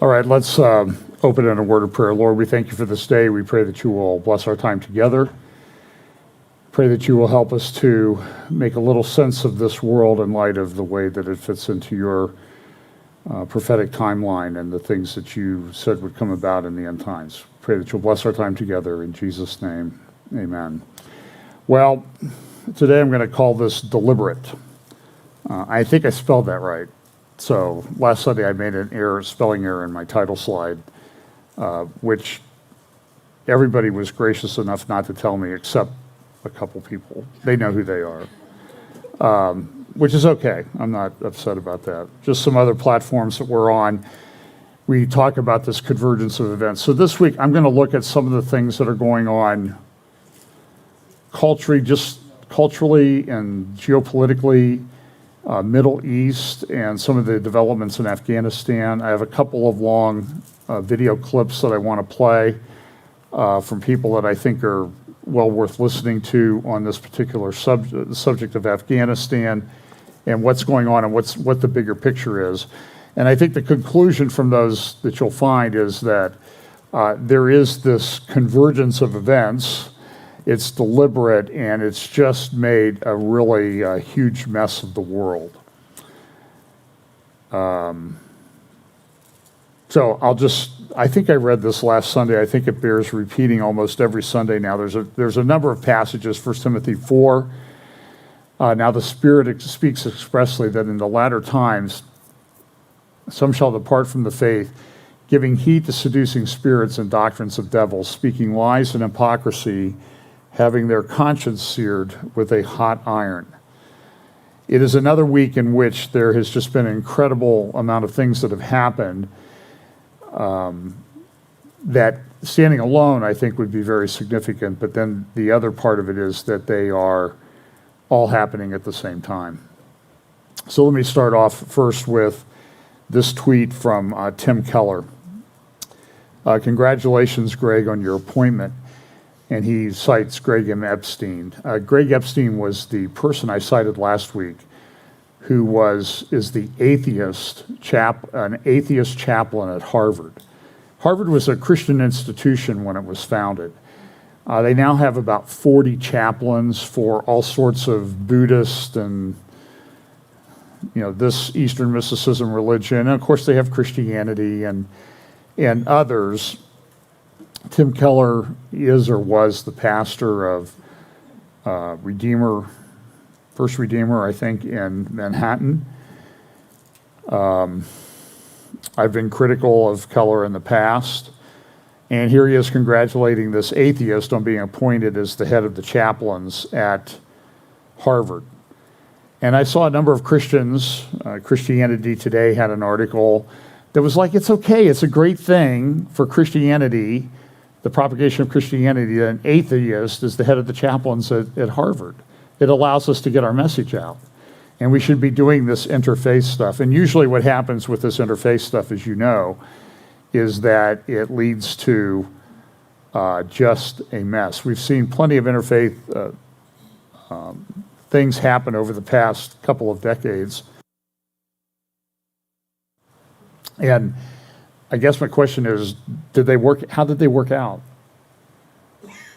All right, let's open in a word of prayer. Lord, we thank you for this day. We pray that you will bless our time together. Pray that you will help us to make a little sense of this world in light of the way that it fits into your prophetic timeline and the things that you said would come about in the end times. Pray that you'll bless our time together. In Jesus' name, amen. Well, today I'm going to call this deliberate. I think I spelled that right. So last Sunday I made an spelling error in my title slide, which everybody was gracious enough not to tell me except a couple people. They know who they are, which is okay. I'm not upset about that. Just some other platforms that we're on, we talk about this convergence of events. So this week I'm going to look at some of the things that are going on culturally and geopolitically, Middle East, and some of the developments in Afghanistan. I have a couple of long video clips that I want to play from people that I think are well worth listening to on this particular subject of Afghanistan and what's going on and what the bigger picture is. And I think the conclusion from those that you'll find is that there is this convergence of events. It's deliberate, and it's just made a really huge mess of the world. So I think I read this last Sunday. I think it bears repeating almost every Sunday now. There's a number of passages, 1 Timothy 4. Now the Spirit speaks expressly that in the latter times, some shall depart from the faith, giving heed to seducing spirits and doctrines of devils, speaking lies and hypocrisy, having their conscience seared with a hot iron. It is another week in which there has just been an incredible amount of things that have happened that standing alone I think would be very significant, but then the other part of it is that they are all happening at the same time. So let me start off first with this tweet from Tim Keller. Congratulations, Greg, on your appointment. And he cites Greg M. Epstein. Greg Epstein was the person I cited last week who is the an atheist chaplain at Harvard. Harvard was a Christian institution when it was founded. They now have about 40 chaplains for all sorts of Buddhist and this Eastern mysticism religion. And of course they have Christianity and others. Tim Keller is or was the pastor of First Redeemer, I think, in Manhattan. I've been critical of Keller in the past, and here he is congratulating this atheist on being appointed as the head of the chaplains at Harvard. And I saw a number of Christians, Christianity Today had an article that was like, it's okay, it's a great thing for Christianity, the propagation of Christianity, that an atheist is the head of the chaplains at Harvard. It allows us to get our message out. And we should be doing this interfaith stuff. And usually what happens with this interfaith stuff, as you know, is that it leads to just a mess. We've seen plenty of interfaith things happen over the past couple of decades. And I guess my question is, how did they work out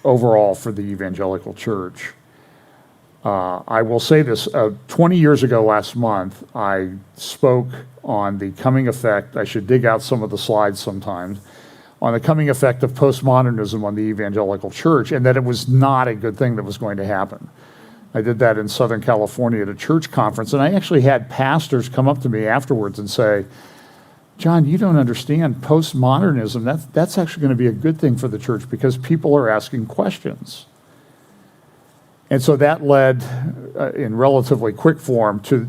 overall for the evangelical church? I will say this, 20 years ago last month, I spoke on the coming effect, I should dig out some of the slides sometimes, on the coming effect of postmodernism on the evangelical church, and that it was not a good thing that was going to happen. I did that in Southern California at a church conference, and I actually had pastors come up to me afterwards and say, John, you don't understand postmodernism. That's actually going to be a good thing for the church because people are asking questions. And so that led, in relatively quick form, to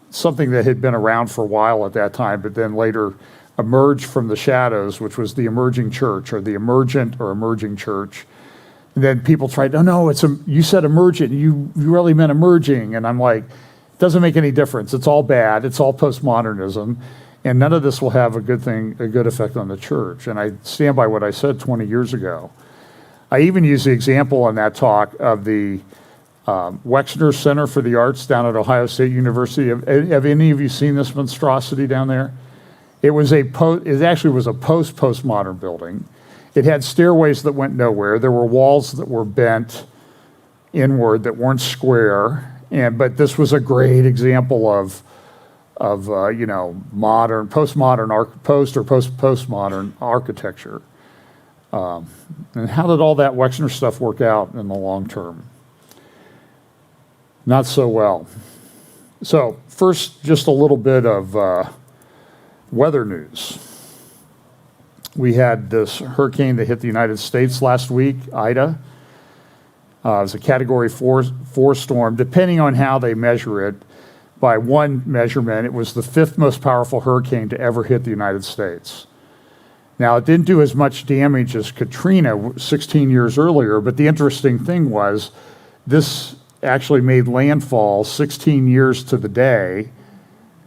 something that had been around for a while at that time, but then later emerged from the shadows, which was the emerging church, or the emergent or emerging church. And then people tried, you said emergent, you really meant emerging. And I'm like, it doesn't make any difference. It's all bad. It's all postmodernism. And none of this will have a good effect on the church. And I stand by what I said 20 years ago. I even used the example in that talk of the Wexner Center for the Arts down at Ohio State University. Have any of you seen this monstrosity down there? It actually was a postmodern building. It had stairways that went nowhere. There were walls that were bent inward that weren't square. But this was a great example of postmodern architecture. And how did all that Wexner stuff work out in the long term? Not so well. So first, just a little bit of weather news. We had this hurricane that hit the United States last week, Ida. It was a Category 4 storm. Depending on how they measure it, by one measurement, it was the 5th most powerful hurricane to ever hit the United States. Now, it didn't do as much damage as Katrina 16 years earlier, but the interesting thing was this actually made landfall 16 years to the day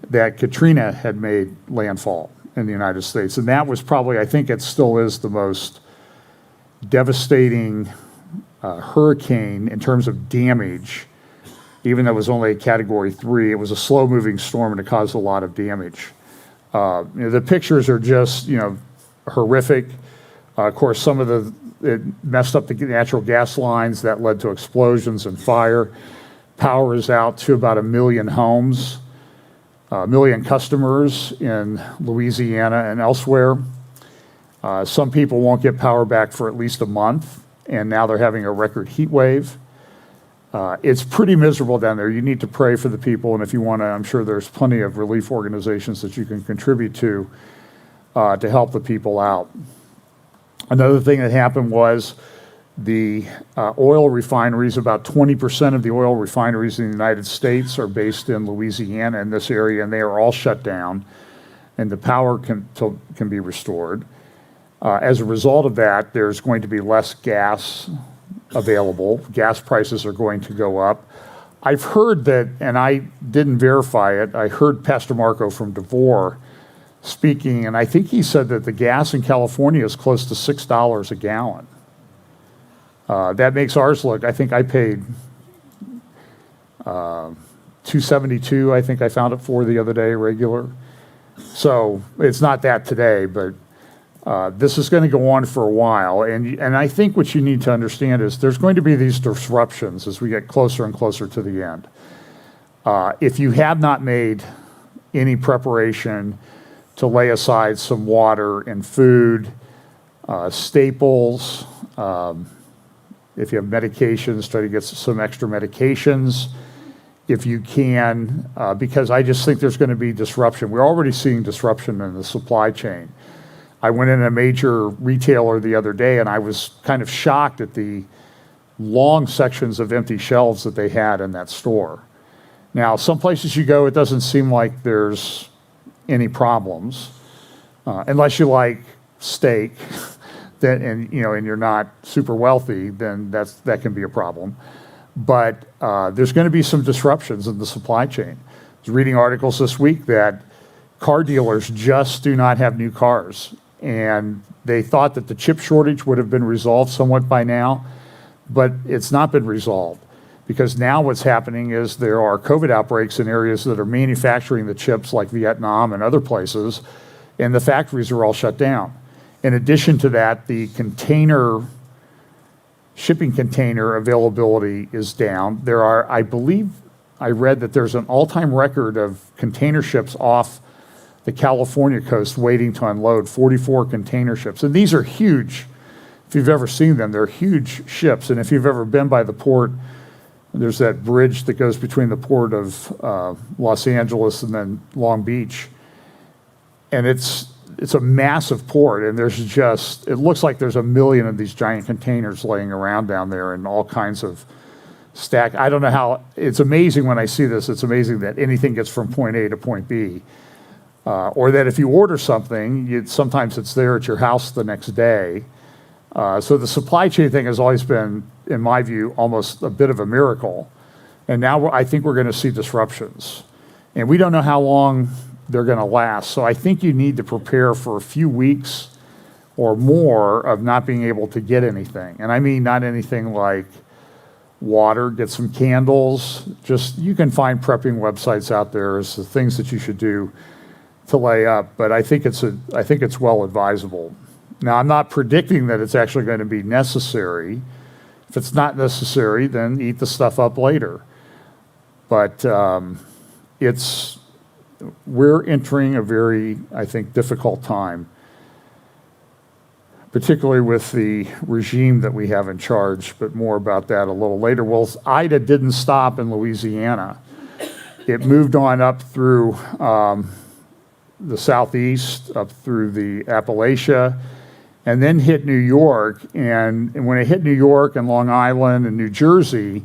that Katrina had made landfall in the United States. And that was probably, I think it still is, the most devastating hurricane in terms of damage. Even though it was only a Category 3, it was a slow-moving storm and it caused a lot of damage. The pictures are just, horrific. Of course, it messed up the natural gas lines that led to explosions and fire. Power is out to about 1 million homes, 1 million customers in Louisiana and elsewhere. Some people won't get power back for at least a month, and now they're having a record heat wave. It's pretty miserable down there. You need to pray for the people, and if you want to, I'm sure there's plenty of relief organizations that you can contribute to help the people out. Another thing that happened was the oil refineries, about 20% of the oil refineries in the United States are based in Louisiana in this area, and they are all shut down, and the power can be restored. As a result of that, there's going to be less gas available. Gas prices are going to go up. I've heard that, and I didn't verify it, I heard Pastor Marco from DeVore speaking, and I think he said that the gas in California is close to $6 a gallon. That makes ours look, I think I paid $2.72, I think I found it for the other day, regular. So it's not that today, but this is going to go on for a while. And I think what you need to understand is there's going to be these disruptions as we get closer and closer to the end. If you have not made any preparation to lay aside some water and food, staples, if you have medications, try to get some extra medications if you can, because I just think there's going to be disruption. We're already seeing disruption in the supply chain. I went in a major retailer the other day and I was kind of shocked at the long sections of empty shelves that they had in that store. Now, some places you go, it doesn't seem like there's any problems, unless you like steak, and you're not super wealthy, then that can be a problem. But there's going to be some disruptions in the supply chain. I was reading articles this week that car dealers just do not have new cars. And they thought that the chip shortage would have been resolved somewhat by now, but it's not been resolved. Because now what's happening is there are COVID outbreaks in areas that are manufacturing the chips like Vietnam and other places, and the factories are all shut down. In addition to that, the shipping container availability is down. There are, I believe, I read that there's an all-time record of container ships off the California coast waiting to unload, 44 container ships. And these are huge. If you've ever seen them, they're huge ships. And if you've ever been by the port, there's that bridge that goes between the port of Los Angeles and then Long Beach. And it's a massive port, and it looks like there's 1 million of these giant containers laying around down there and all kinds of stack. I don't know how, it's amazing when I see this, it's amazing that anything gets from point A to point B. Or that if you order something, sometimes it's there at your house the next day. So the supply chain thing has always been, in my view, almost a bit of a miracle. And now I think we're going to see disruptions. And we don't know how long they're going to last. So I think you need to prepare for a few weeks or more of not being able to get anything. And I mean not anything like water, get some candles. You can find prepping websites out there as the things that you should do to lay up, but I think it's well advisable. Now, I'm not predicting that it's actually going to be necessary. If it's not necessary, then eat the stuff up later. But we're entering a very, I think, difficult time, particularly with the regime that we have in charge, but more about that a little later. Well, Ida didn't stop in Louisiana. It moved on up through the southeast, up through the Appalachia, and then hit New York. And when it hit New York and Long Island and New Jersey,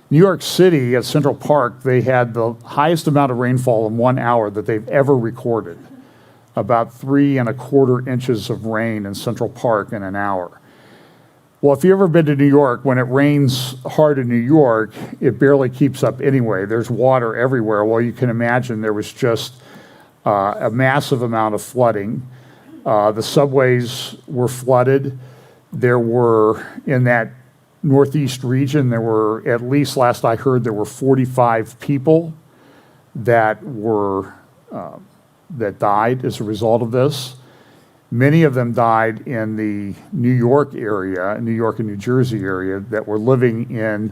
New York City at Central Park, they had the highest amount of rainfall in 1 hour that they've ever recorded. About 3¼ inches of rain in Central Park in an hour. Well, if you've ever been to New York, when it rains hard in New York, it barely keeps up anyway. There's water everywhere. Well, you can imagine there was just a massive amount of flooding. The subways were flooded. There were, in that Northeast region, there were, at least last I heard, there were 45 people that died as a result of this. Many of them died in the New York area, New York and New Jersey area, that were living in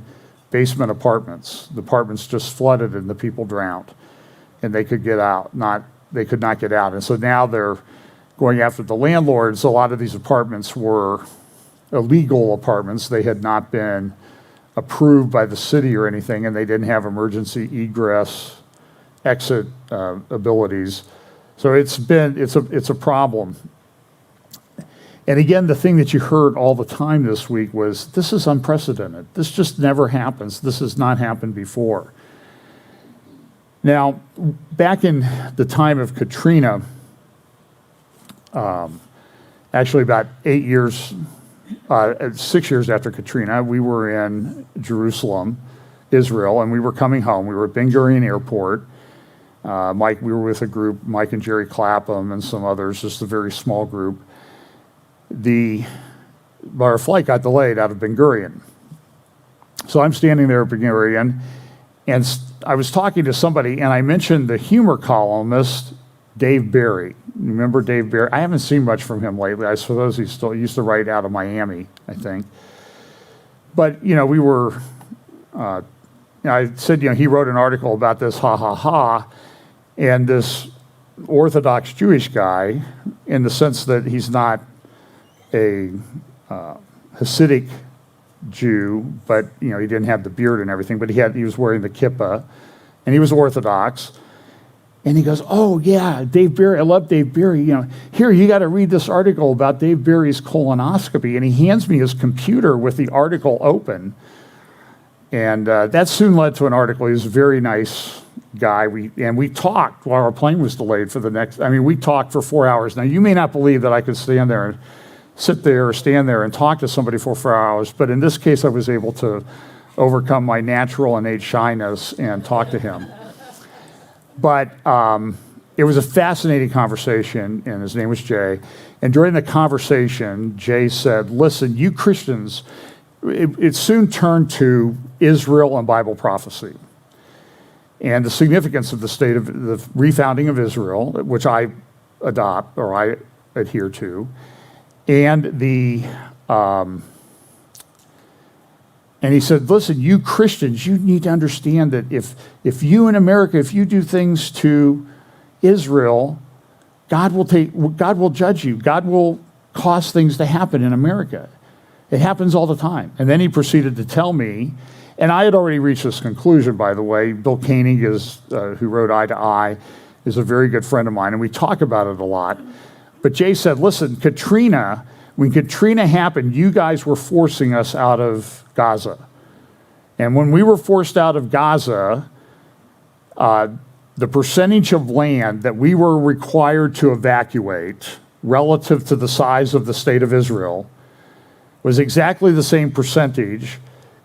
basement apartments. The apartments just flooded and the people drowned, and they could get out. They could not get out. And so now they're going after the landlords. A lot of these apartments were illegal apartments. They had not been approved by the city or anything, and they didn't have emergency egress, exit abilities. So it's a problem. And again, the thing that you heard all the time this week was, this is unprecedented. This just never happens. This has not happened before. Now, back in the time of Katrina, actually about 6 years after Katrina, we were in Jerusalem, Israel, and we were coming home. We were at Ben Gurion Airport. We were with a group, Mike and Jerry Clapham and some others, just a very small group. Our flight got delayed out of Ben Gurion. So I'm standing there at Ben Gurion, and I was talking to somebody, and I mentioned the humor columnist, Dave Barry. Remember Dave Barry? I haven't seen much from him lately. I suppose he still used to write out of Miami, I think. But, we were, I said, he wrote an article about this, ha, ha, ha, and this Orthodox Jewish guy, in the sense that he's not a Hasidic Jew, but he didn't have the beard and everything, but he was wearing the kippah, and he was Orthodox. And he goes, oh yeah, Dave Barry, I love Dave Barry. Here, you got to read this article about Dave Barry's colonoscopy. And he hands me his computer with the article open. And that soon led to an article. He was a very nice guy. We talked while our plane was delayed we talked for 4 hours. Now, you may not believe that I could stand there and talk to somebody for 4 hours, but in this case, I was able to overcome my natural innate shyness and talk to him. But it was a fascinating conversation, and his name was Jay. And during the conversation, Jay said, listen, you Christians, it soon turned to Israel and Bible prophecy and the significance of the refounding of Israel, which I adopt or I adhere to, and and he said, listen, you Christians, you need to understand that if you in America, if you do things to Israel, God will judge you. God will cause things to happen in America. It happens all the time. And then he proceeded to tell me, and I had already reached this conclusion, by the way. Bill Koenig, who wrote Eye to Eye, is a very good friend of mine, and we talk about it a lot. But Jay said, listen, when Katrina happened, you guys were forcing us out of Gaza. And when we were forced out of Gaza, the percentage of land that we were required to evacuate relative to the size of the state of Israel was exactly the same percentage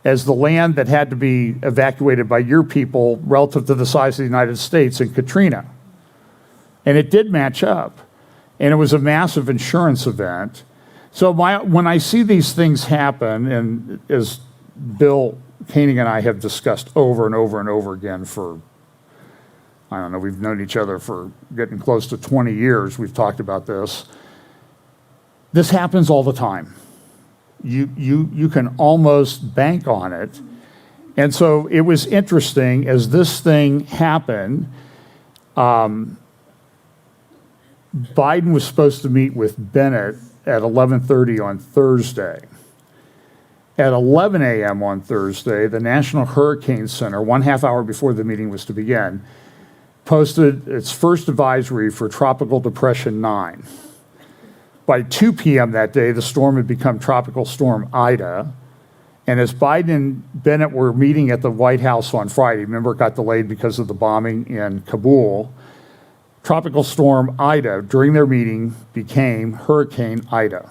as the land that had to be evacuated by your people relative to the size of the United States in Katrina. And it did match up. And it was a massive insurance event. So when I see these things happen, and as Bill Koenig and I have discussed over and over and over again for, I don't know, we've known each other for getting close to 20 years. We've talked about this. This happens all the time. You can almost bank on it. And so it was interesting as this thing happened. Biden was supposed to meet with Bennett at 11:30 on Thursday. At 11 a.m. on Thursday, the National Hurricane Center, 1/2 hour before the meeting was to begin, posted its first advisory for Tropical Depression 9. By 2 p.m. that day, the storm had become Tropical Storm Ida. And as Biden and Bennett were meeting at the White House on Friday, remember it got delayed because of the bombing in Kabul, Tropical Storm Ida, during their meeting, became Hurricane Ida.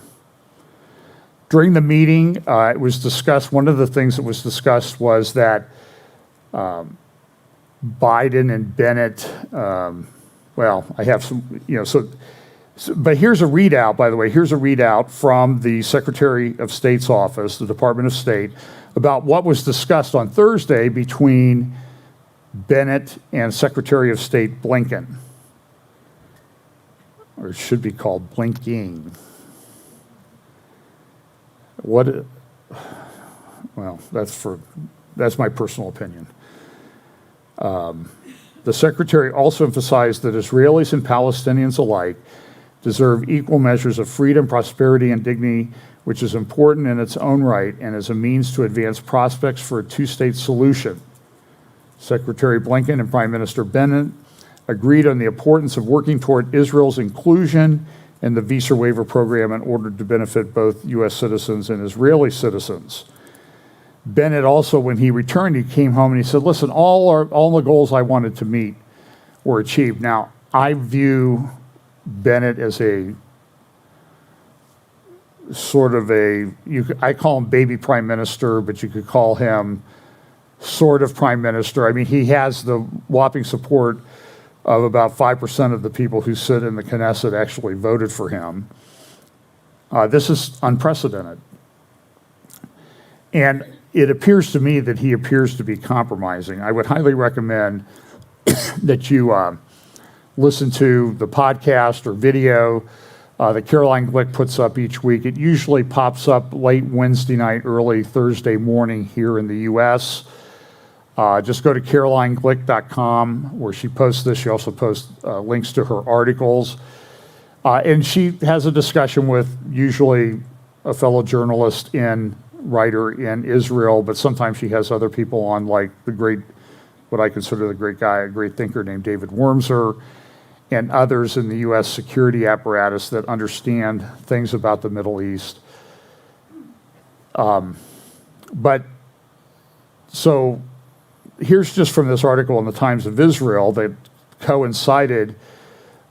During the meeting, it was discussed, one of the things that was discussed was that Biden and Bennett, I have some, but here's a readout, by the way, here's a readout from the Secretary of State's office, the Department of State, about what was discussed on Thursday between Bennett and Secretary of State Blinken. Or it should be called blinking. That's my personal opinion. The Secretary also emphasized that Israelis and Palestinians alike deserve equal measures of freedom, prosperity, and dignity, which is important in its own right and as a means to advance prospects for a two-state solution. Secretary Blinken and Prime Minister Bennett agreed on the importance of working toward Israel's inclusion in the visa waiver program in order to benefit both U.S. citizens and Israeli citizens. Bennett also, when he returned, he came home and he said, listen, all the goals I wanted to meet were achieved. Now, I view Bennett as a sort of I call him baby prime minister, but you could call him sort of prime minister. I mean, he has the whopping support of about 5% of the people who sit in the Knesset actually voted for him. This is unprecedented. And it appears to me that he appears to be compromising. I would highly recommend that you listen to the podcast or video that Caroline Glick puts up each week. It usually pops up late Wednesday night, early Thursday morning here in the U.S. Just go to carolineglick.com where she posts this. She also posts links to her articles. And she has a discussion with usually a fellow journalist writer in Israel, but sometimes she has other people on, like what I consider the great guy, a great thinker named David Wormser, and others in the U.S. security apparatus that understand things about the Middle East. So here's just from this article in the Times of Israel that coincided,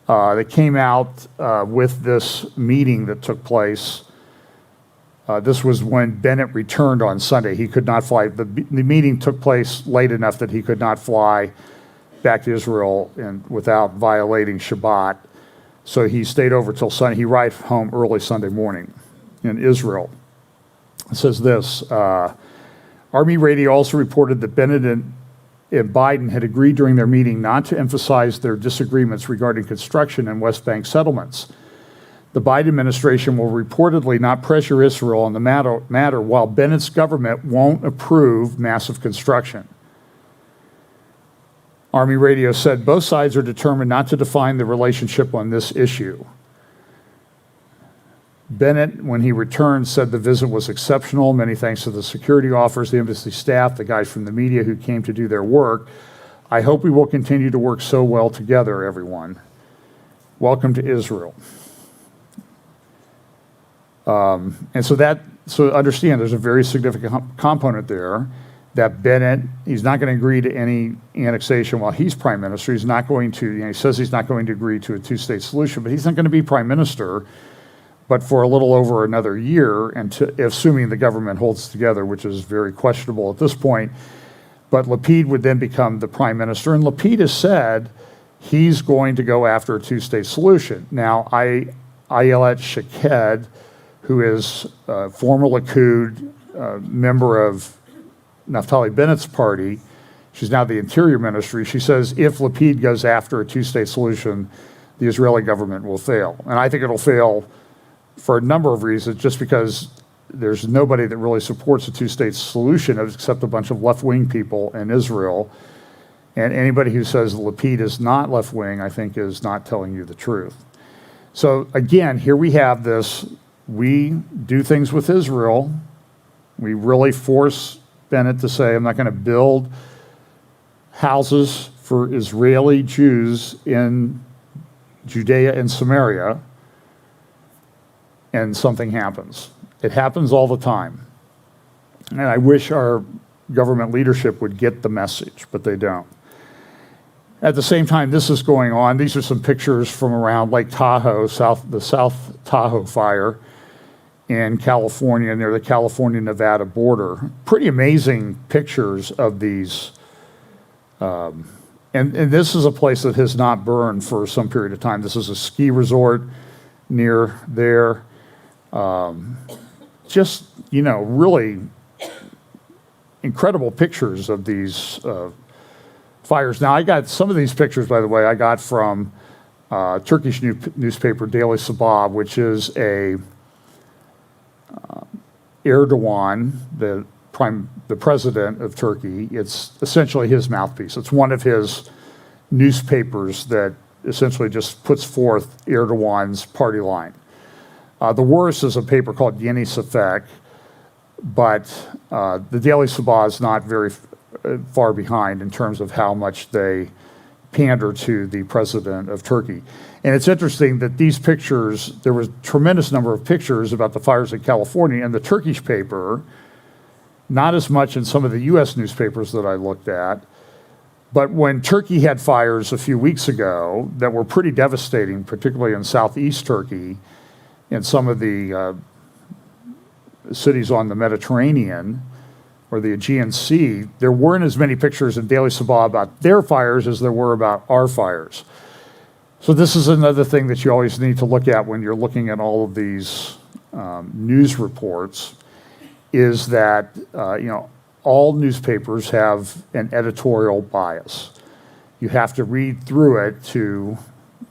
that came out with this meeting that took place. This was when Bennett returned on Sunday. He could not fly. The meeting took place late enough that he could not fly back to Israel without violating Shabbat. So he stayed over till Sunday. He arrived home early Sunday morning in Israel. It says this, Army Radio also reported that Bennett and Biden had agreed during their meeting not to emphasize their disagreements regarding construction and West Bank settlements. The Biden administration will reportedly not pressure Israel on the matter while Bennett's government won't approve massive construction. Army Radio said both sides are determined not to define the relationship on this issue. Bennett, when he returned, said the visit was exceptional. Many thanks to the security officers, the embassy staff, the guys from the media who came to do their work. I hope we will continue to work so well together, everyone. Welcome to Israel. And so understand there's a very significant component there that Bennett, he's not going to agree to any annexation while he's prime minister. He's not going to, he says he's not going to agree to a two-state solution, but he's not going to be prime minister, but for a little over another year, assuming the government holds together, which is very questionable at this point. But Lapid would then become the prime minister, and Lapid has said he's going to go after a two-state solution. Now, Ayelet Shaked, who is a former Likud member of Naftali Bennett's party, She's now the Interior Ministry. She says if Lapid goes after a two-state solution, the Israeli government will fail. And I think it'll fail for a number of reasons, just because there's nobody that really supports a two-state solution except a bunch of left-wing people in Israel. And anybody who says Lapid is not left-wing, I think, is not telling you the truth. So again, here we have this, we do things with Israel. We really force Bennett to say, I'm not going to build houses for Israeli Jews in Judea and Samaria, and something happens. It happens all the time. And I wish our government leadership would get the message, but they don't. At the same time this is going on, these are some pictures from around Lake Tahoe, the South Tahoe fire in California, near the California-Nevada border. Pretty amazing pictures of these. And this is a place that has not burned for some period of time. This is a ski resort near there. Just, really incredible pictures of these fires. Now, I got some of these pictures, by the way, I got from Turkish newspaper Daily Sabah, which is a Erdogan, the president of Turkey. It's essentially his mouthpiece. It's one of his newspapers that essentially just puts forth Erdogan's party line. The worst is a paper called Yeni Sefek, but the Daily Sabah is not very far behind in terms of how much they pander to the president of Turkey. And it's interesting that these pictures, there was a tremendous number of pictures about the fires in California, and the Turkish paper, not as much in some of the US newspapers that I looked at, but when Turkey had fires a few weeks ago that were pretty devastating, particularly in southeast Turkey, in some of the cities on the Mediterranean or the Aegean Sea, there weren't as many pictures in Daily Sabah about their fires as there were about our fires. So this is another thing that you always need to look at when you're looking at all of these news reports, is that all newspapers have an editorial bias. You have to read through it to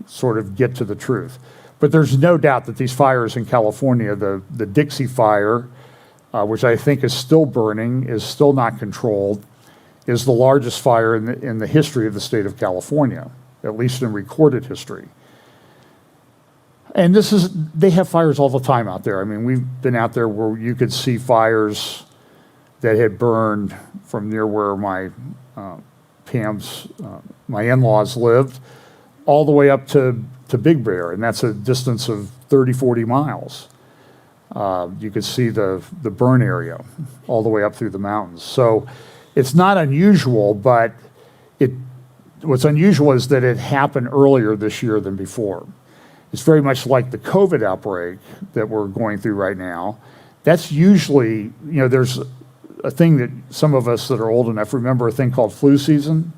sort of get to the truth. But there's no doubt that these fires in California, the Dixie Fire, which I think is still burning, is still not controlled, is the largest fire in the history of the state of California, at least in recorded history. And they have fires all the time out there. I mean, we've been out there where you could see fires that had burned from near where my in-laws lived, all the way up to Big Bear, and that's a distance of 30, 40 miles. You could see the burn area all the way up through the mountains. So it's not unusual, but what's unusual is that it happened earlier this year than before. It's very much like the COVID outbreak that we're going through right now. That's usually, there's a thing that some of us that are old enough remember, a thing called flu season,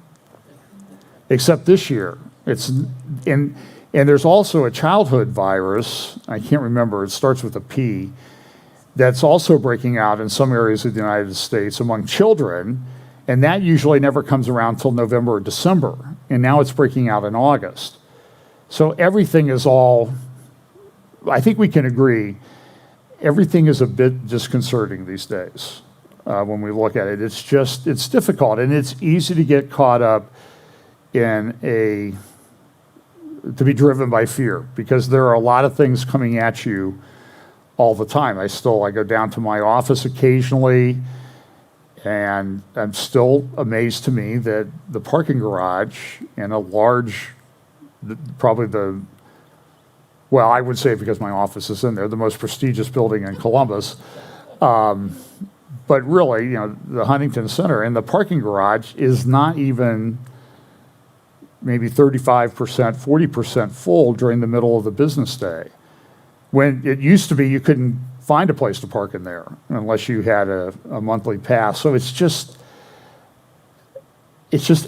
except this year. And there's also a childhood virus, I can't remember, it starts with a P, that's also breaking out in some areas of the United States among children, and that usually never comes around till November or December, and now it's breaking out in August. So everything is all, I think we can agree, everything is a bit disconcerting these days when we look at it. It's difficult, and it's easy to get caught up to be driven by fear, because there are a lot of things coming at you all the time. I go down to my office occasionally, and I'm still amazed to me that the parking garage in a large, I would say, because my office is in there, the most prestigious building in Columbus, but really, the Huntington Center, and the parking garage is not even maybe 35%, 40% full during the middle of the business day. When it used to be you couldn't find a place to park in there unless you had a monthly pass. So it's just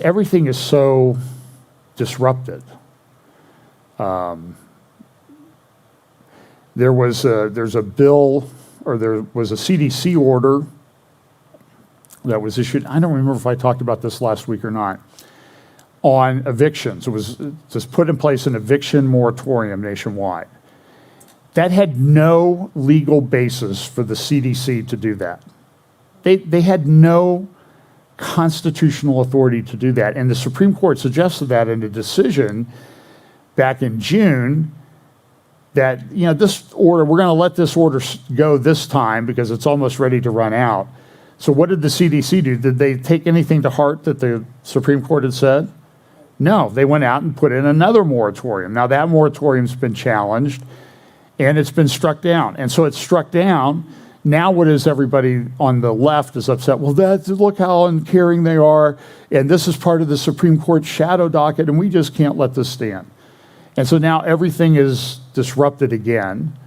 everything is so disrupted. There's a bill, or there was a CDC order that was issued. I don't remember if I talked about this last week or not. On evictions, it was just put in place an eviction moratorium nationwide. That had no legal basis for the CDC to do that. They had no constitutional authority to do that. And the Supreme Court suggested that in a decision back in June that, this order, we're going to let this order go this time because it's almost ready to run out. So what did the CDC do? Did they take anything to heart that the Supreme Court had said? No, they went out and put in another moratorium. Now that moratorium's been challenged and it's been struck down. And so it's struck down. Now what is everybody on the left is upset? Well, look how uncaring they are. And this is part of the Supreme Court shadow docket and we just can't let this stand. And so now everything is disrupted again.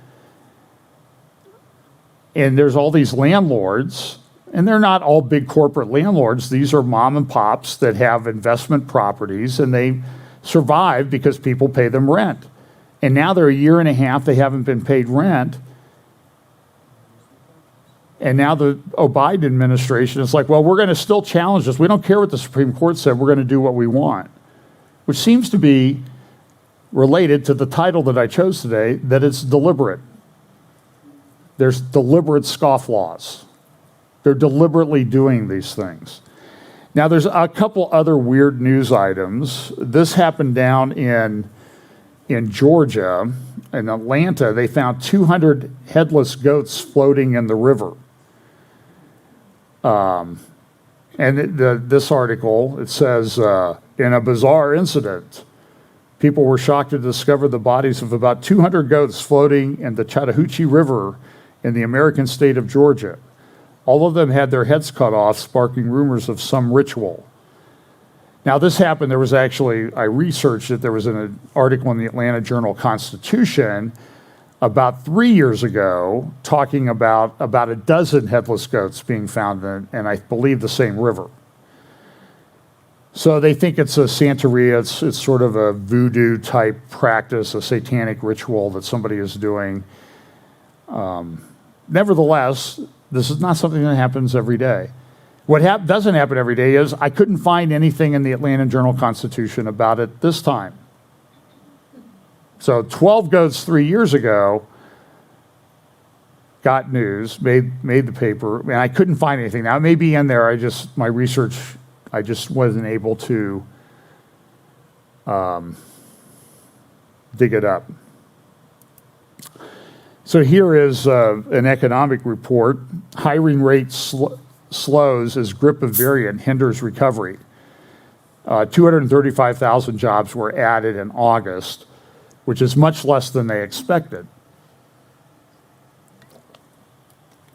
And there's all these landlords, and they're not all big corporate landlords. These are mom and pops that have investment properties, and they survive because people pay them rent. And now they're a year and a half, they haven't been paid rent. And now the Biden administration is like, well, we're going to still challenge this. We don't care what the Supreme Court said. We're going to do what we want, which seems to be related to the title that I chose today, that it's deliberate. There's deliberate scofflaws. They're deliberately doing these things. Now, there's a couple other weird news items. This happened down in Georgia, in Atlanta. They found 200 headless goats floating in the river. And this article, it says, in a bizarre incident, people were shocked to discover the bodies of about 200 goats floating in the Chattahoochee River in the American state of Georgia. All of them had their heads cut off, sparking rumors of some ritual. Now, this happened, there was actually, I researched it, there was an article in the Atlanta Journal-Constitution about 3 years ago talking about a dozen headless goats being found in, and I believe, the same river. So they think it's a Santeria, it's sort of a voodoo type practice, a satanic ritual that somebody is doing. Nevertheless, this is not something that happens every day. What doesn't happen every day is I couldn't find anything in the Atlanta Journal-Constitution about it this time. So 12 goats 3 years ago got news, made the paper, and I couldn't find anything. Now, it may be in there, my research, I just wasn't able to dig it up. So here is an economic report. Hiring rate slows as grip of variant hinders recovery. 235,000 jobs were added in August, which is much less than they expected.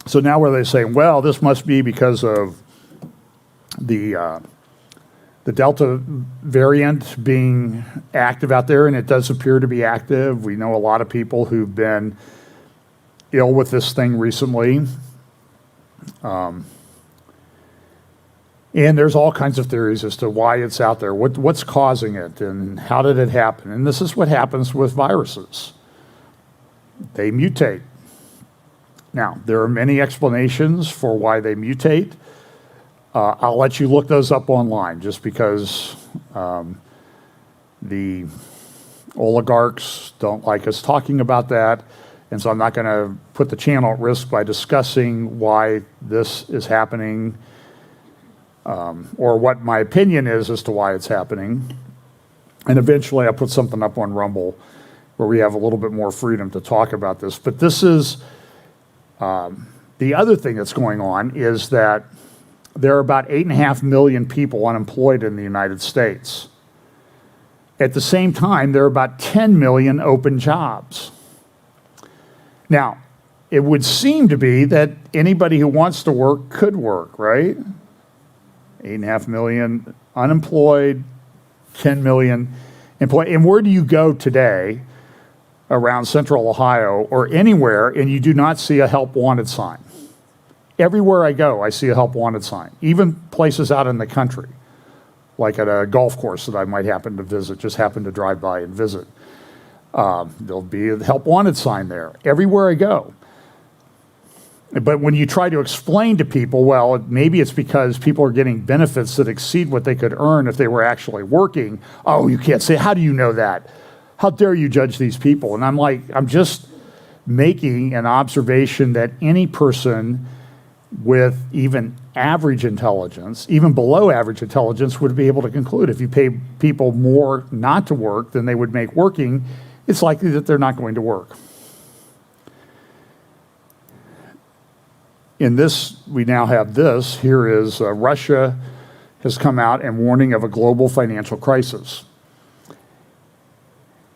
So now where they say, well, this must be because of the Delta variant being active out there, and it does appear to be active. We know a lot of people who've been ill with this thing recently. And there's all kinds of theories as to why it's out there, what's causing it, and how did it happen. And this is what happens with viruses. They mutate. Now, there are many explanations for why they mutate. I'll let you look those up online, just because the oligarchs don't like us talking about that. And so I'm not going to put the channel at risk by discussing why this is happening, or what my opinion is as to why it's happening. And eventually I'll put something up on Rumble where we have a little bit more freedom to talk about this. But this is, the other thing that's going on is that there are about 8.5 million people unemployed in the United States. At the same time, there are about 10 million open jobs. Now, it would seem to be that anybody who wants to work could work, right? 8.5 million unemployed, 10 million employed. And where do you go today around central Ohio or anywhere and you do not see a help wanted sign? Everywhere I go, I see a help wanted sign, even places out in the country, like at a golf course that I might happen to visit, just happen to drive by and visit. There'll be a help wanted sign there everywhere I go. But when you try to explain to people, well, maybe it's because people are getting benefits that exceed what they could earn if they were actually working. Oh, you can't say, how do you know that? How dare you judge these people? And I'm like, I'm just making an observation that any person with even average intelligence, even below average intelligence, would be able to conclude if you pay people more not to work than they would make working, it's likely that they're not going to work. In this, we now have this. Here is Russia has come out and warning of a global financial crisis.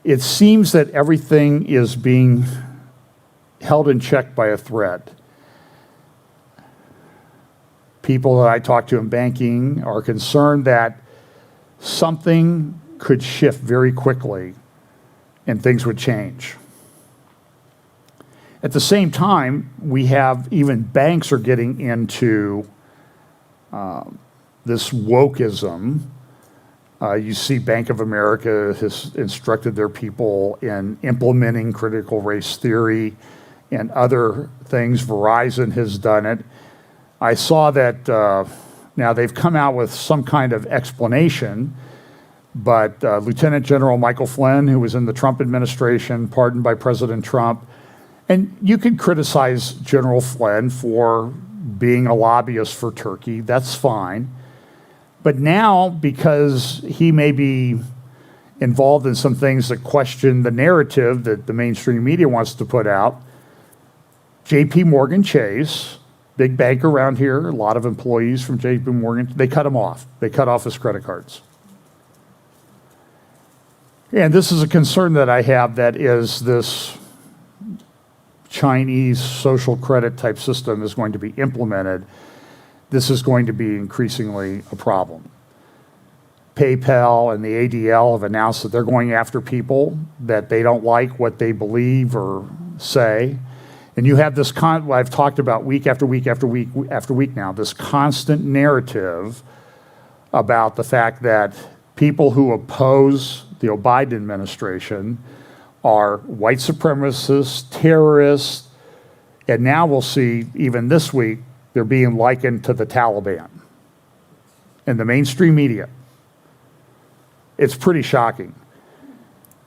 It seems that everything is being held in check by a threat. People that I talk to in banking are concerned that something could shift very quickly and things would change. At the same time, we have even banks are getting into this wokeism. You see Bank of America has instructed their people in implementing critical race theory and other things. Verizon has done it. I saw that now they've come out with some kind of explanation, but Lieutenant General Michael Flynn, who was in the Trump administration, pardoned by President Trump, and you can criticize General Flynn for being a lobbyist for Turkey, that's fine. But now, because he may be involved in some things that question the narrative that the mainstream media wants to put out, JP Morgan Chase, big bank around here, a lot of employees from JP Morgan, they cut him off. They cut off his credit cards. And this is a concern that I have, that is this Chinese social credit type system is going to be implemented. This is going to be increasingly a problem. PayPal and the ADL have announced that they're going after people that they don't like what they believe or say. And you have this, I've talked about week after week after week after week now, this constant narrative about the fact that people who oppose the Biden administration are white supremacists, terrorists, and now we'll see, even this week, they're being likened to the Taliban in the mainstream media. It's pretty shocking.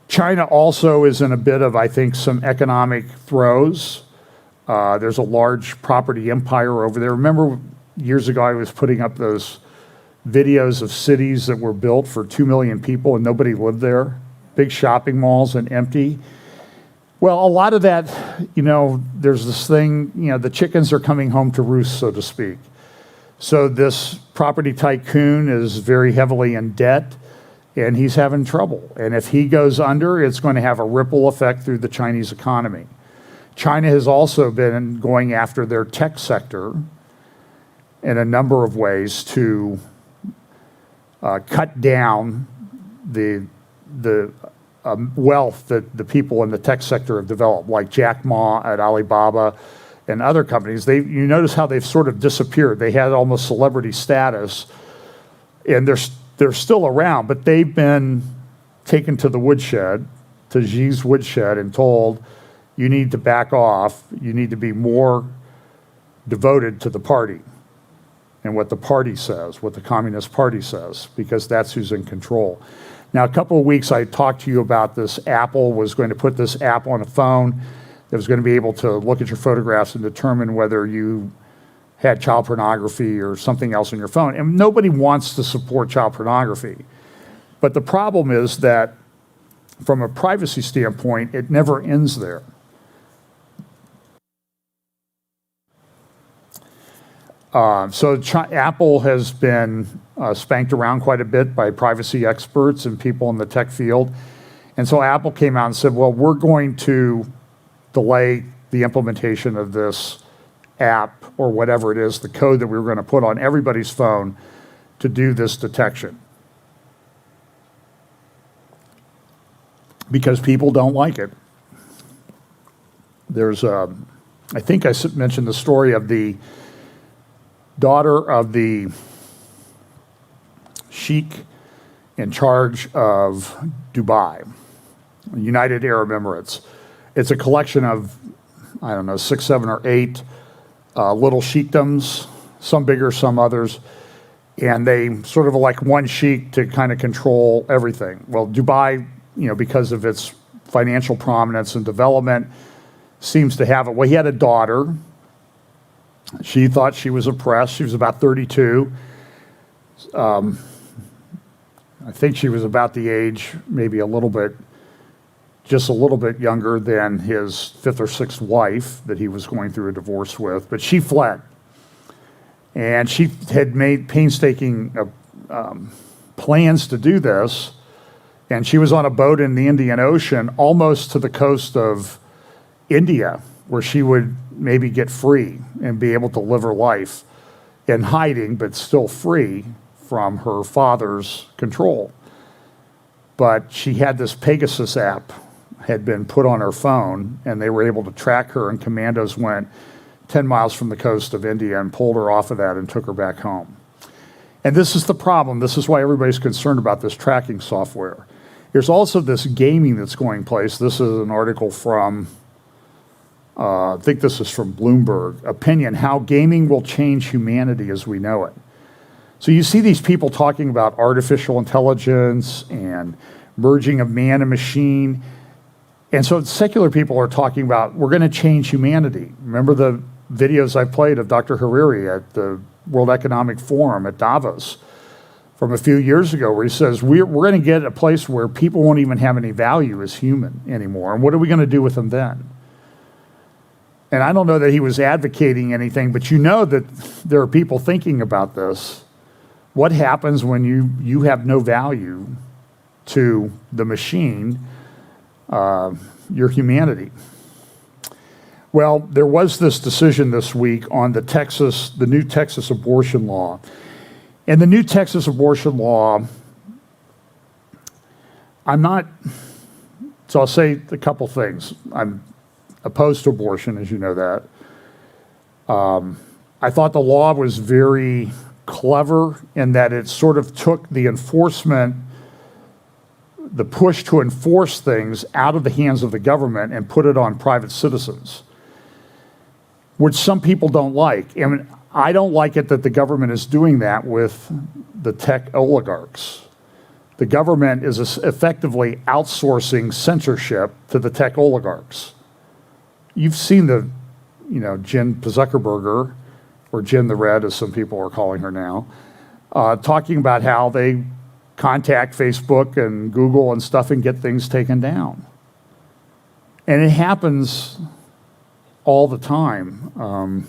China also is in a bit of, I think, some economic throes. There's a large property empire over there. Remember years ago I was putting up those videos of cities that were built for 2 million people and nobody lived there? Big shopping malls and empty. Well, a lot of that, there's this thing, the chickens are coming home to roost, so to speak. So this property tycoon is very heavily in debt and he's having trouble. And if he goes under, it's going to have a ripple effect through the Chinese economy. China has also been going after their tech sector in a number of ways to cut down the wealth that the people in the tech sector have developed, like Jack Ma at Alibaba and other companies. You notice how they've sort of disappeared. They had almost celebrity status, and they're still around, but they've been taken to the woodshed, to Xi's woodshed, and told, you need to back off, you need to be more devoted to the party and what the party says, what the Communist Party says, because that's who's in control. Now, a couple of weeks I talked to you about this. Apple was going to put this app on a phone that was going to be able to look at your photographs and determine whether you had child pornography or something else on your phone. And nobody wants to support child pornography. But the problem is that from a privacy standpoint, it never ends there. Apple has been spanked around quite a bit by privacy experts and people in the tech field. And so Apple came out and said, well, we're going to delay the implementation of this app or whatever it is, the code that we were going to put on everybody's phone to do this detection. Because people don't like it. There's, I think I mentioned the story of the daughter of the sheikh in charge of Dubai, United Arab Emirates. It's a collection of, 6, 7, or 8 little sheikdoms, some bigger, some others, and they sort of like one sheik to kind of control everything. Well, Dubai, because of its financial prominence and development, seems to have it. Well, he had a daughter. She thought she was oppressed. She was about 32. I think she was about the age, maybe just a little bit younger than his fifth or sixth wife that he was going through a divorce with. But she fled. And she had made painstaking plans to do this. And she was on a boat in the Indian Ocean, almost to the coast of India, where she would maybe get free and be able to live her life in hiding, but still free from her father's control. But she had this Pegasus app had been put on her phone, and they were able to track her, and commandos went 10 miles from the coast of India and pulled her off of that and took her back home. And this is the problem. This is why everybody's concerned about this tracking software. There's also this gaming that's going place. This is an article from, I think this is from Bloomberg Opinion, How Gaming Will Change Humanity as We Know It. So you see these people talking about artificial intelligence and merging of man and machine. And so secular people are talking about, we're going to change humanity. Remember the videos I played of Dr. Hariri at the World Economic Forum at Davos from a few years ago, where he says, we're going to get a place where people won't even have any value as human anymore. And what are we going to do with them then? And I don't know that he was advocating anything, but that there are people thinking about this. What happens when you have no value to the machine, your humanity? Well, there was this decision this week on the new Texas abortion law. And the new Texas abortion law, so I'll say a couple things. I'm opposed to abortion, as you know that. I thought the law was very clever in that it sort of took the push to enforce things out of the hands of the government and put it on private citizens, which some people don't like. I mean, I don't like it that the government is doing that with the tech oligarchs. The government is effectively outsourcing censorship to the tech oligarchs. You've seen Jen Zuckerberger, or Jen the Red, as some people are calling her now, talking about how they contact Facebook and Google and stuff and get things taken down. And it happens all the time. I'm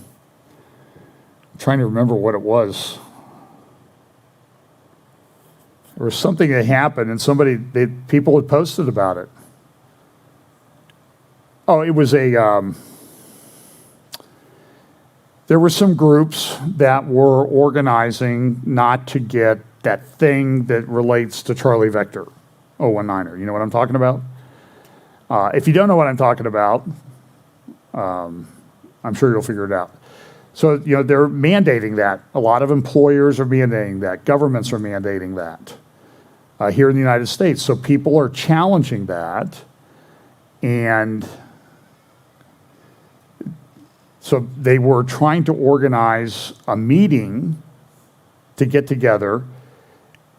trying to remember what it was. There was something that happened and people had posted about it. Oh, it was there were some groups that were organizing not to get that thing that relates to Charlie Vector, 019er. You know what I'm talking about? If you don't know what I'm talking about, I'm sure you'll figure it out. So, they're mandating that. A lot of employers are mandating that. Governments are mandating that here in the United States. So people are challenging that. And so they were trying to organize a meeting to get together,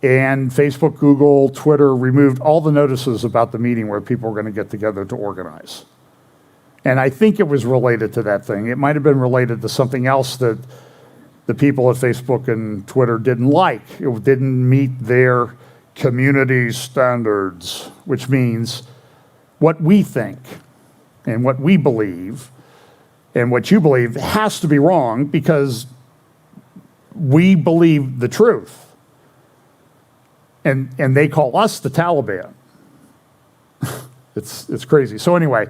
and Facebook, Google, Twitter removed all the notices about the meeting where people were going to get together to organize. And I think it was related to that thing. It might have been related to something else that the people at Facebook and Twitter didn't like. It didn't meet their community standards, which means what we think and what we believe and what you believe has to be wrong because we believe the truth. And they call us the Taliban. It's crazy. So anyway,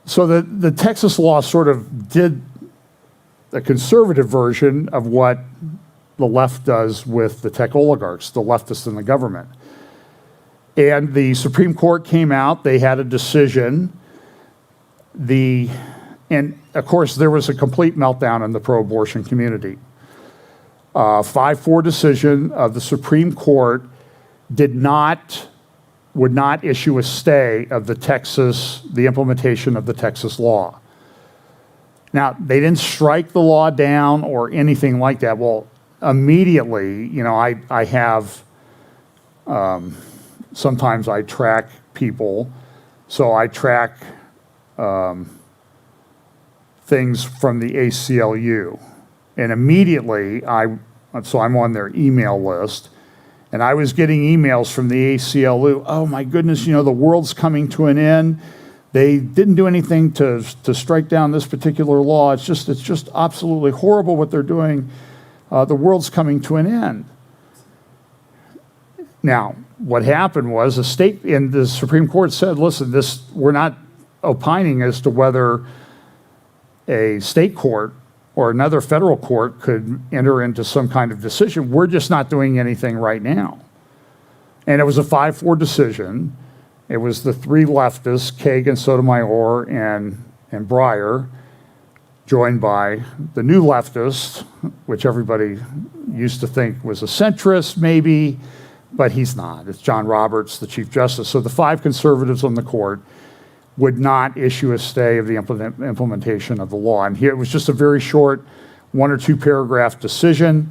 so the Texas law sort of did a conservative version of what the left does with the tech oligarchs, the leftists in the government. And the Supreme Court came out, they had a decision. And of course, there was a complete meltdown in the pro-abortion community. 5-4 decision of the Supreme Court would not issue a stay of the implementation of the Texas law. Now, they didn't strike the law down or anything like that. Well, immediately, I have, sometimes I track people. So I track things from the ACLU. And immediately, so I'm on their email list. And I was getting emails from the ACLU. Oh my goodness, the world's coming to an end. They didn't do anything to strike down this particular law. It's just absolutely horrible what they're doing. The world's coming to an end. Now, what happened was the Supreme Court said, listen, we're not opining as to whether a state court or another federal court could enter into some kind of decision. We're just not doing anything right now. And it was a 5-4 decision. It was the three leftists, Kagan, Sotomayor, and Breyer, joined by the new leftist, which everybody used to think was a centrist, maybe, but he's not. It's John Roberts, the Chief Justice. So the 5 conservatives on the court would not issue a stay of the implementation of the law. And here it was just a very short 1 or 2 paragraph decision.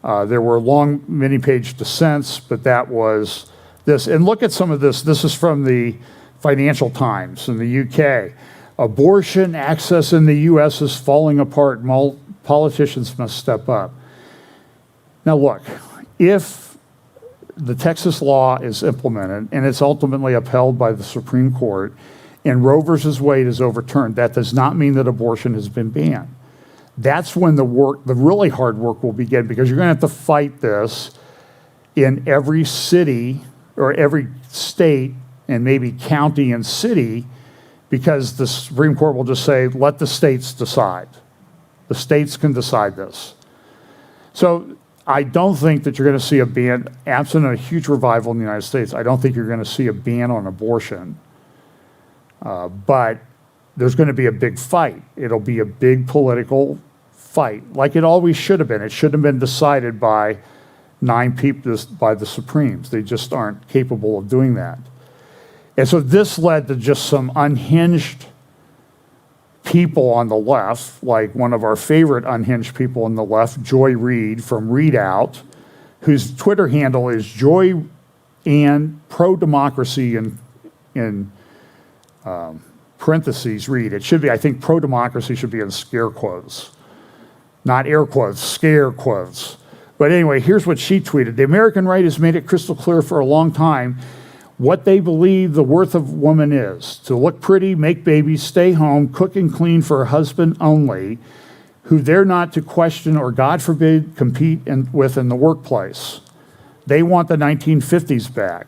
There were long, many-page dissents, but that was this. And look at some of this. This is from the Financial Times in the UK. Abortion access in the U.S. is falling apart. Politicians must step up. Now look, if the Texas law is implemented and it's ultimately upheld by the Supreme Court and Roe versus Wade is overturned, that does not mean that abortion has been banned. That's when the really hard work will begin, because you're going to have to fight this in every city or every state and maybe county and city, because the Supreme Court will just say, let the states decide. The states can decide this. So I don't think that you're going to see a ban, absent a huge revival in the United States, I don't think you're going to see a ban on abortion. But there's going to be a big fight. It'll be a big political fight, like it always should have been. It should have been decided by 9 people, by the Supremes. They just aren't capable of doing that. And so this led to just some unhinged people on the left, like one of our favorite unhinged people on the left, Joy Reid from Read Out, whose Twitter handle is Joy and pro-democracy in parentheses, Read. It should be, I think pro-democracy should be in scare quotes. Not air quotes, scare quotes. But anyway, here's what she tweeted. The American right has made it crystal clear for a long time what they believe the worth of woman is: to look pretty, make babies, stay home, cook and clean for her husband only, who they're not to question or, God forbid, compete with in the workplace. They want the 1950s back.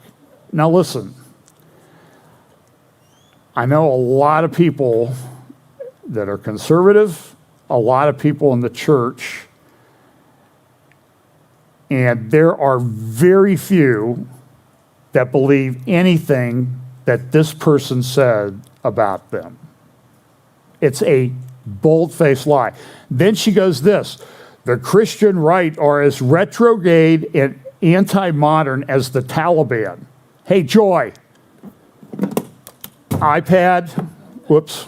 Now listen, I know a lot of people that are conservative, a lot of people in the church, and there are very few that believe anything that this person said about them. It's a bold-faced lie. Then she goes this: the Christian right are as retrograde and anti-modern as the Taliban. Hey, Joy, iPad, whoops.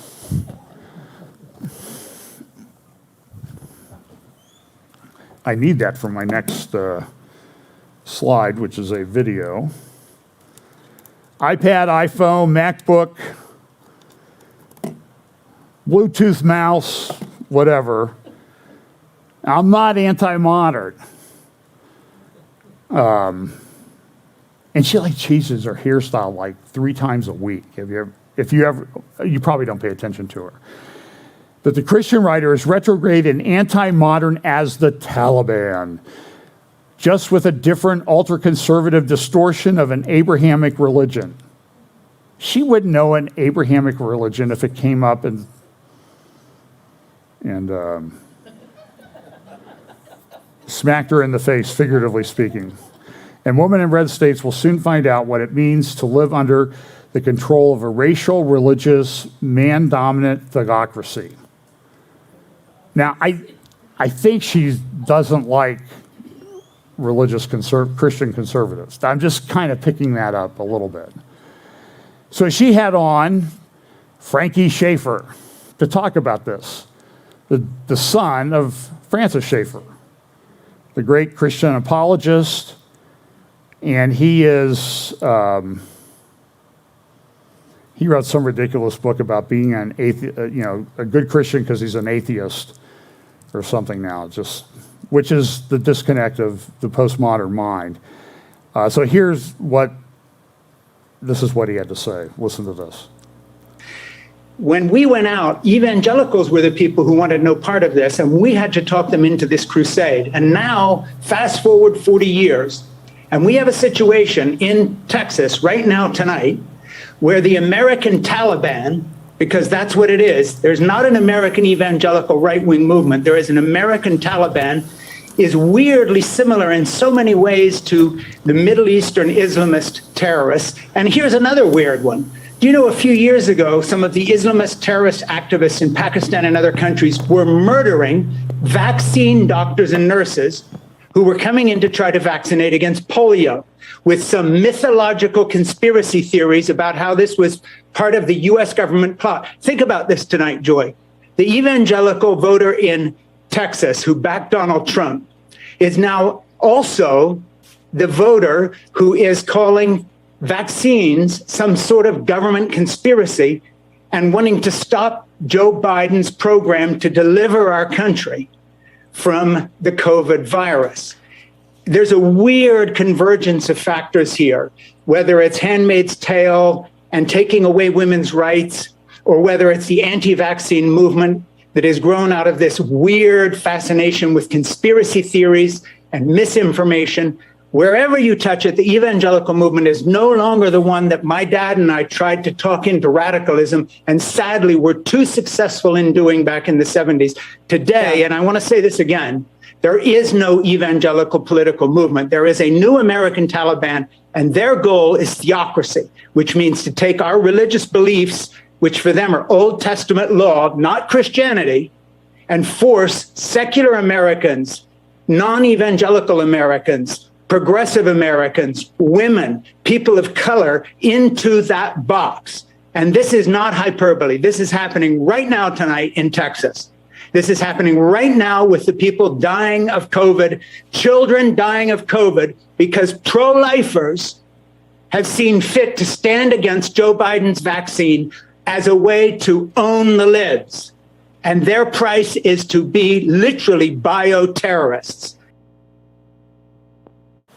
I need that for my next slide, which is a video. iPad, iPhone, MacBook, Bluetooth mouse, whatever. I'm not anti-modern. And she changes her hairstyle like 3 times a week. You probably don't pay attention to her. But the Christian writer is retrograde and anti-modern as the Taliban, just with a different ultra-conservative distortion of an Abrahamic religion. She wouldn't know an Abrahamic religion if it came up and smacked her in the face, figuratively speaking. And women in red states will soon find out what it means to live under the control of a racial, religious, man-dominant theocracy. Now, I think she doesn't like religious Christian conservatives. I'm just kind of picking that up a little bit. So she had on Frankie Schaefer to talk about this. the son of Francis Schaeffer, the great Christian apologist, and he is, he wrote some ridiculous book about being an a good Christian because he's an atheist or something now, which is the disconnect of the postmodern mind. So this is what he had to say. Listen to this. When we went out, evangelicals were the people who wanted no part of this, and we had to talk them into this crusade. And now, fast forward 40 years, and we have a situation in Texas right now tonight where the American Taliban, because that's what it is, there's not an American evangelical right-wing movement, there is an American Taliban, is weirdly similar in so many ways to the Middle Eastern Islamist terrorists. And here's another weird one. Do you know a few years ago, some of the Islamist terrorist activists in Pakistan and other countries were murdering vaccine doctors and nurses who were coming in to try to vaccinate against polio, with some mythological conspiracy theories about how this was part of the US government plot. Think about this tonight, Joy. The evangelical voter in Texas who backed Donald Trump is now also the voter who is calling vaccines some sort of government conspiracy and wanting to stop Joe Biden's program to deliver our country from the COVID virus. There's a weird convergence of factors here, whether it's Handmaid's Tale and taking away women's rights, or whether it's the anti-vaccine movement that has grown out of this weird fascination with conspiracy theories and misinformation. Wherever you touch it, the evangelical movement is no longer the one that my dad and I tried to talk into radicalism, and sadly were too successful in doing back in the 70s. Today, and I want to say this again, there is no evangelical political movement. There is a new American Taliban, and their goal is theocracy, which means to take our religious beliefs, which for them are Old Testament law, not Christianity, and force secular Americans, non-evangelical Americans, progressive Americans, women, people of color into that box. And this is not hyperbole. This is happening right now tonight in Texas. This is happening right now with the people dying of COVID, children dying of COVID, because pro-lifers have seen fit to stand against Joe Biden's vaccine as a way to own the libs. And their price is to be literally bioterrorists.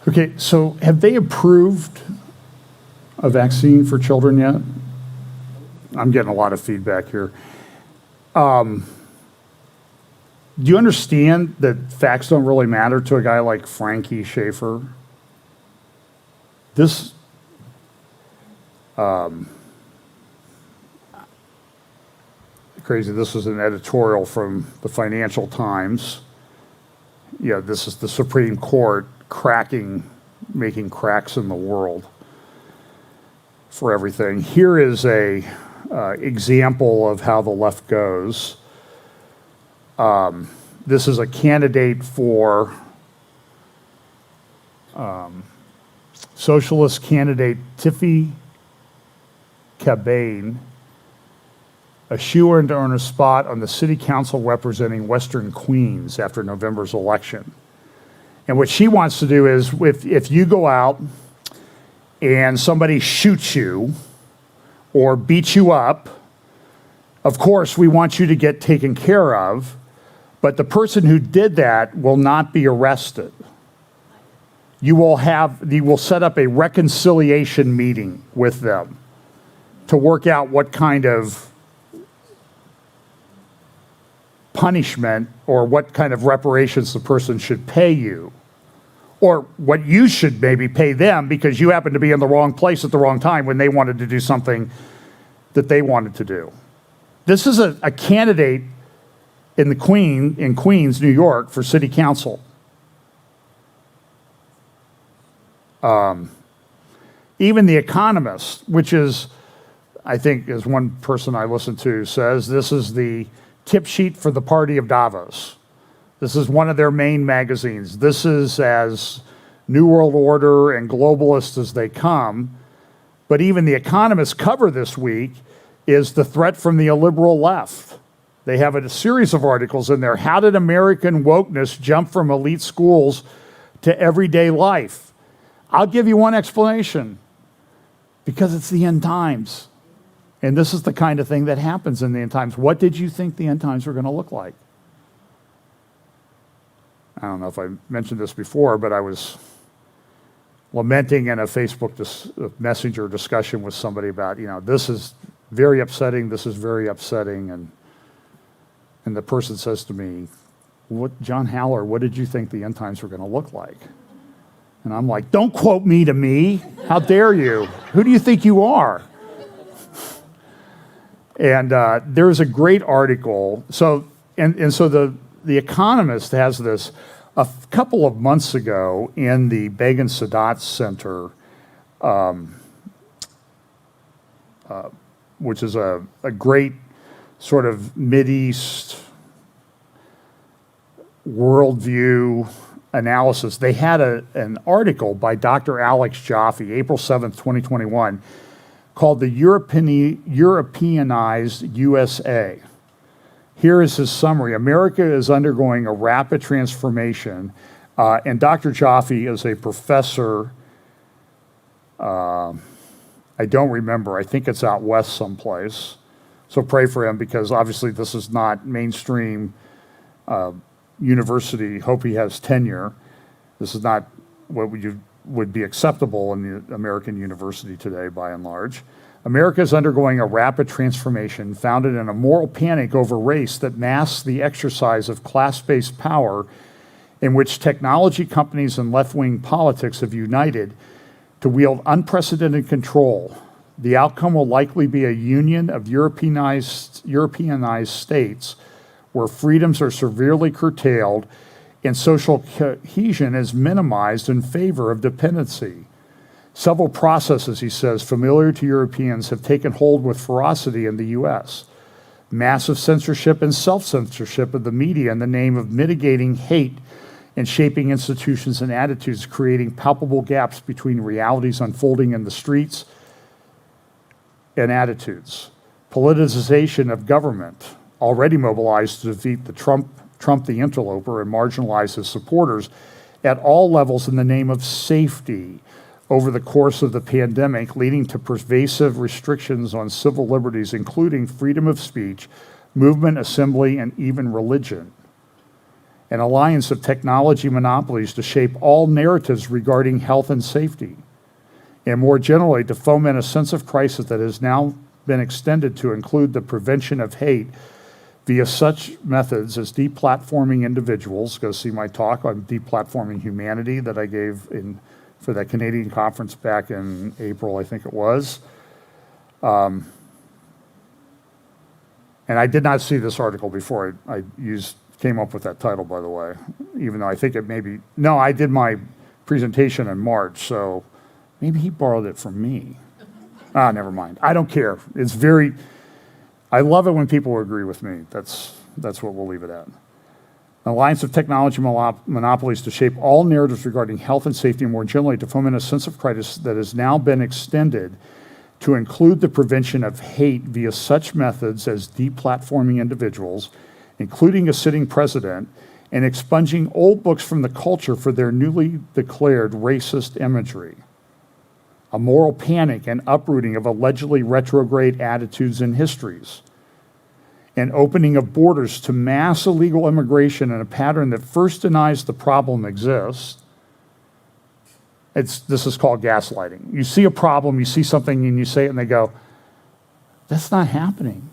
Okay, so have they approved a vaccine for children yet? I'm getting a lot of feedback here. Do you understand that facts don't really matter to a guy like Frankie Schaeffer? This, crazy, this was an editorial from the Financial Times. Yeah, this is the Supreme Court making cracks in the world for everything. Here is a example of how the left goes. This is a candidate for socialist candidate Tiffy Cabane, a shoo-in to earn a spot on the city council representing Western Queens after November's election. And what she wants to do is, if you go out and somebody shoots you or beats you up, of course, we want you to get taken care of, but the person who did that will not be arrested. You will set up a reconciliation meeting with them to work out what kind of punishment or what kind of reparations the person should pay you, or what you should maybe pay them because you happen to be in the wrong place at the wrong time when they wanted to do something that they wanted to do. This is a candidate in Queens, New York, for city council. Even The Economist, which is, I think, as one person I listen to says, this is the tip sheet for the party of Davos. This is one of their main magazines. This is as New World Order and globalist as they come. But even The Economist cover this week is the threat from the illiberal left. They have a series of articles in there. How did American wokeness jump from elite schools to everyday life? I'll give you one explanation. Because it's the end times. And this is the kind of thing that happens in the end times. What did you think the end times were going to look like? I don't know if I mentioned this before, but I was lamenting in a Facebook Messenger discussion with somebody about, this is very upsetting, this is very upsetting. And the person says to me, John Haller, what did you think the end times were going to look like? And I'm like, don't quote me to me. How dare you? Who do you think you are? And there's a great article. So the Economist has this a couple of months ago in the Begin Sadat Center, which is a great sort of Mideast worldview analysis. They had an article by Dr. Alex Jaffe, April 7th, 2021, called the Europeanized USA. Here is his summary. America is undergoing a rapid transformation, and Dr. Jaffe is a professor, I don't remember, I think it's out west someplace. So pray for him, because obviously this is not mainstream university. Hope he has tenure. This is not what would be acceptable in the American university today, by and large. America is undergoing a rapid transformation founded in a moral panic over race that masks the exercise of class-based power, in which technology companies and left-wing politics have united to wield unprecedented control. The outcome will likely be a union of Europeanized states where freedoms are severely curtailed and social cohesion is minimized in favor of dependency. Several processes, he says, familiar to Europeans have taken hold with ferocity in the US. Massive censorship and self-censorship of the media in the name of mitigating hate and shaping institutions and attitudes, creating palpable gaps between realities unfolding in the streets and attitudes. Politicization of government, already mobilized to defeat the Trump the interloper and marginalize his supporters at all levels in the name of safety over the course of the pandemic, leading to pervasive restrictions on civil liberties, including freedom of speech, movement, assembly, and even religion. An alliance of technology monopolies to shape all narratives regarding health and safety, and more generally to foment a sense of crisis that has now been extended to include the prevention of hate via such methods as deplatforming individuals. Go see my talk on deplatforming humanity that I gave for that Canadian conference back in April, I think it was. And I did not see this article before I came up with that title, by the way, even though I think it may be, no, I did my presentation in March, so maybe he borrowed it from me. Never mind. I don't care. I love it when people agree with me. That's what we'll leave it at. An alliance of technology monopolies to shape all narratives regarding health and safety, and more generally to foment a sense of crisis that has now been extended to include the prevention of hate via such methods as deplatforming individuals, including a sitting president, and expunging old books from the culture for their newly declared racist imagery. A moral panic and uprooting of allegedly retrograde attitudes and histories, and opening of borders to mass illegal immigration in a pattern that first denies the problem exists. This is called gaslighting. You see a problem, you see something, and you say it, and they go, that's not happening.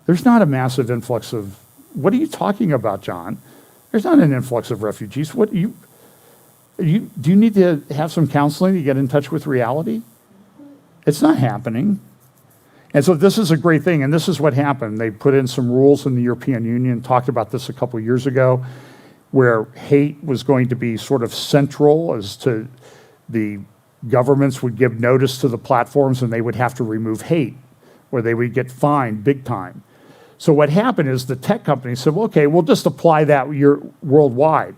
There's not a massive influx of, what are you talking about, John? There's not an influx of refugees. Do you need to have some counseling to get in touch with reality? It's not happening. And so this is a great thing, and this is what happened. They put in some rules in the European Union, talked about this a couple years ago, where hate was going to be sort of central as to the governments would give notice to the platforms and they would have to remove hate, or they would get fined big time. So what happened is the tech companies said, well, okay, we'll just apply that worldwide.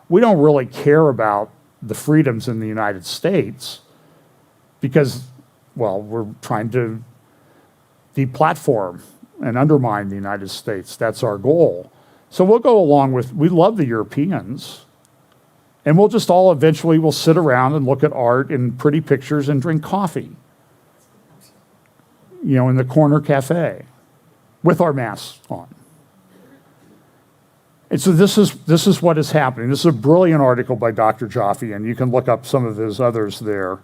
We don't really care about the freedoms in the United States because, well, we're trying to deplatform and undermine the United States. That's our goal. So we'll go along with, we love the Europeans, and we'll just all eventually will sit around and look at art and pretty pictures and drink coffee, in the corner cafe with our masks on. And so this is what is happening. This is a brilliant article by Dr. Jaffe, and you can look up some of his others there.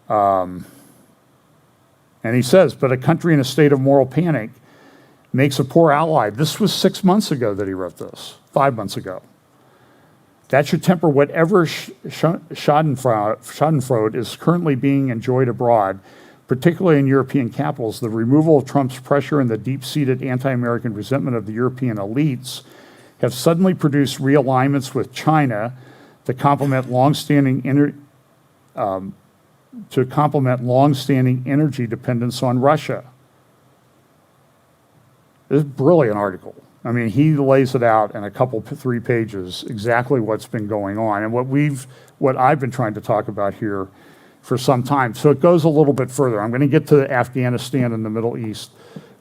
And he says, but a country in a state of moral panic makes a poor ally. This was 6 months ago that he wrote this, 5 months ago. That should temper whatever schadenfreude is currently being enjoyed abroad, particularly in European capitals. The removal of Trump's pressure and the deep-seated anti-American resentment of the European elites have suddenly produced realignments with China to complement long-standing energy dependence on Russia. This is a brilliant article. I mean, he lays it out in a couple, 3 pages, exactly what's been going on and what I've been trying to talk about here for some time. So it goes a little bit further. I'm going to get to Afghanistan and the Middle East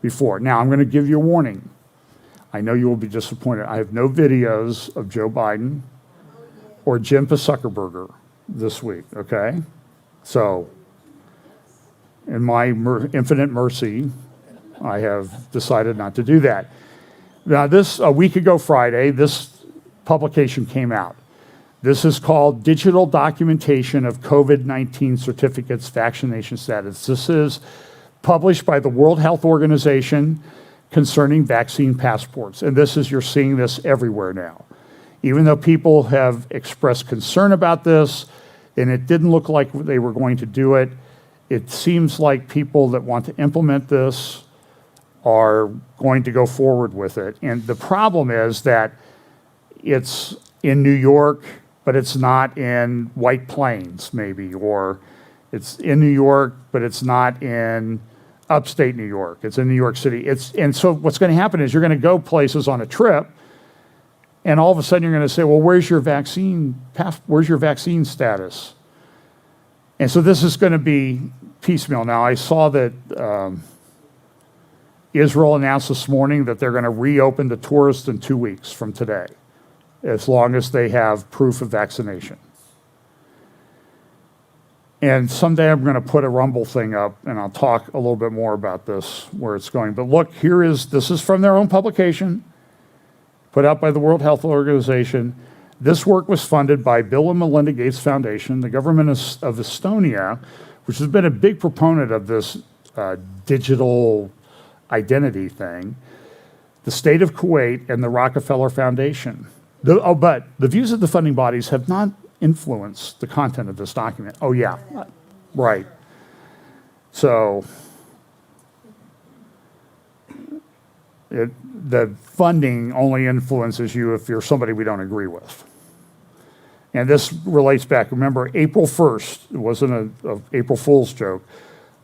before. Now, I'm going to give you a warning. I know you will be disappointed. I have no videos of Joe Biden or Jim Zuckerberg this week, okay? So, in my infinite mercy, I have decided not to do that. Now, a week ago Friday, this publication came out. This is called Digital Documentation of COVID-19 Certificates Vaccination Status. This is published by the World Health Organization concerning vaccine passports. And you're seeing this everywhere now. Even though people have expressed concern about this, and it didn't look like they were going to do it, it seems like people that want to implement this are going to go forward with it. And the problem is that it's in New York, but it's not in White Plains, maybe, or it's in New York, but it's not in upstate New York. It's in New York City. And so what's going to happen is you're going to go places on a trip, and all of a sudden you're going to say, well, where's your vaccine status? And so this is going to be piecemeal. Now, I saw that Israel announced this morning that they're going to reopen the tourists in 2 weeks from today, as long as they have proof of vaccination. And someday I'm going to put a Rumble thing up, and I'll talk a little bit more about this, where it's going. But look, this is from their own publication, put out by the World Health Organization. This work was funded by Bill and Melinda Gates Foundation, the government of Estonia, which has been a big proponent of this digital identity thing, the state of Kuwait, and the Rockefeller Foundation. But the views of the funding bodies have not influenced the content of this document. Oh, yeah, right. So the funding only influences you if you're somebody we don't agree with. And this relates back, remember, April 1st, it wasn't a April Fool's joke.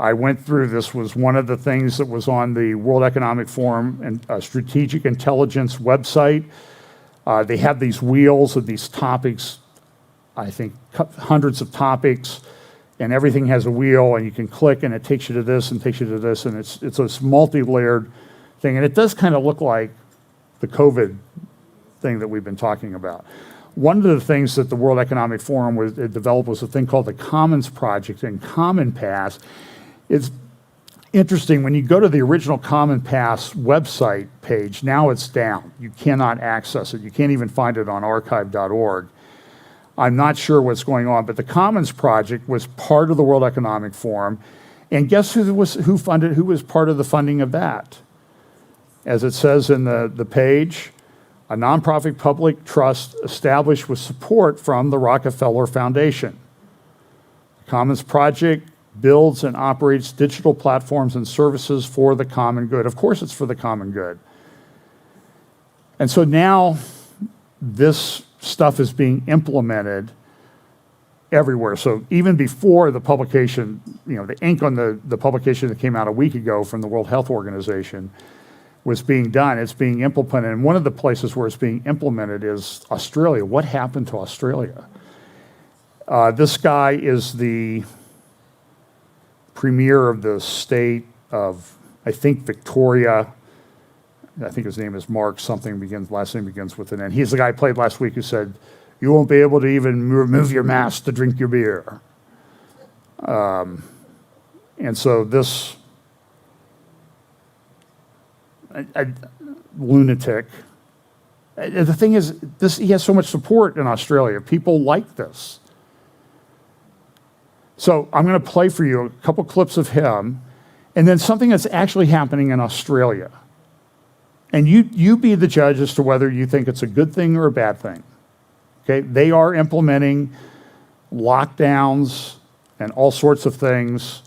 I went through, this was one of the things that was on the World Economic Forum and Strategic Intelligence website. They have these wheels of these topics, I think hundreds of topics, and everything has a wheel, and you can click, and it takes you to this and takes you to this, and it's this multi-layered thing. And it does kind of look like the COVID thing that we've been talking about. One of the things that the World Economic Forum developed was a thing called the Commons Project and Common Pass. It's interesting, when you go to the original Common Pass website page, now it's down. You cannot access it. You can't even find it on archive.org. I'm not sure what's going on, but the Commons Project was part of the World Economic Forum. And guess who was part of the funding of that? As it says in the page, a nonprofit public trust established with support from the Rockefeller Foundation. The Commons Project builds and operates digital platforms and services for the common good. Of course it's for the common good. And so now this stuff is being implemented everywhere. So even before the publication, the ink on the publication that came out a week ago from the World Health Organization was being done, it's being implemented. And one of the places where it's being implemented is Australia. What happened to Australia? This guy is the premier of the state of I think Victoria, I think his name is Mark, last name begins with an N. He's the guy I played last week who said, you won't be able to even remove your mask to drink your beer. And so this lunatic, the thing is, he has so much support in Australia. People like this. So I'm going to play for you a couple clips of him, and then something that's actually happening in Australia. And you be the judge as to whether you think it's a good thing or a bad thing. Okay? They are implementing lockdowns and all sorts of things.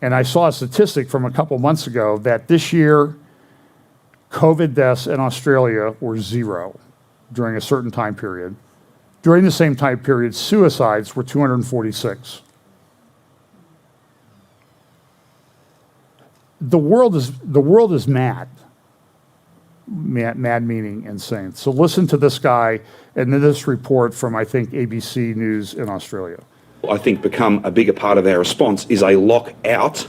And I saw a statistic from a couple months ago that this year, COVID deaths in Australia were 0 during a certain time period. During the same time period, suicides were 246. The world is mad. Mad meaning insane. So listen to this guy and then this report from, I think, ABC News in Australia. I think become a bigger part of our response is a lock-out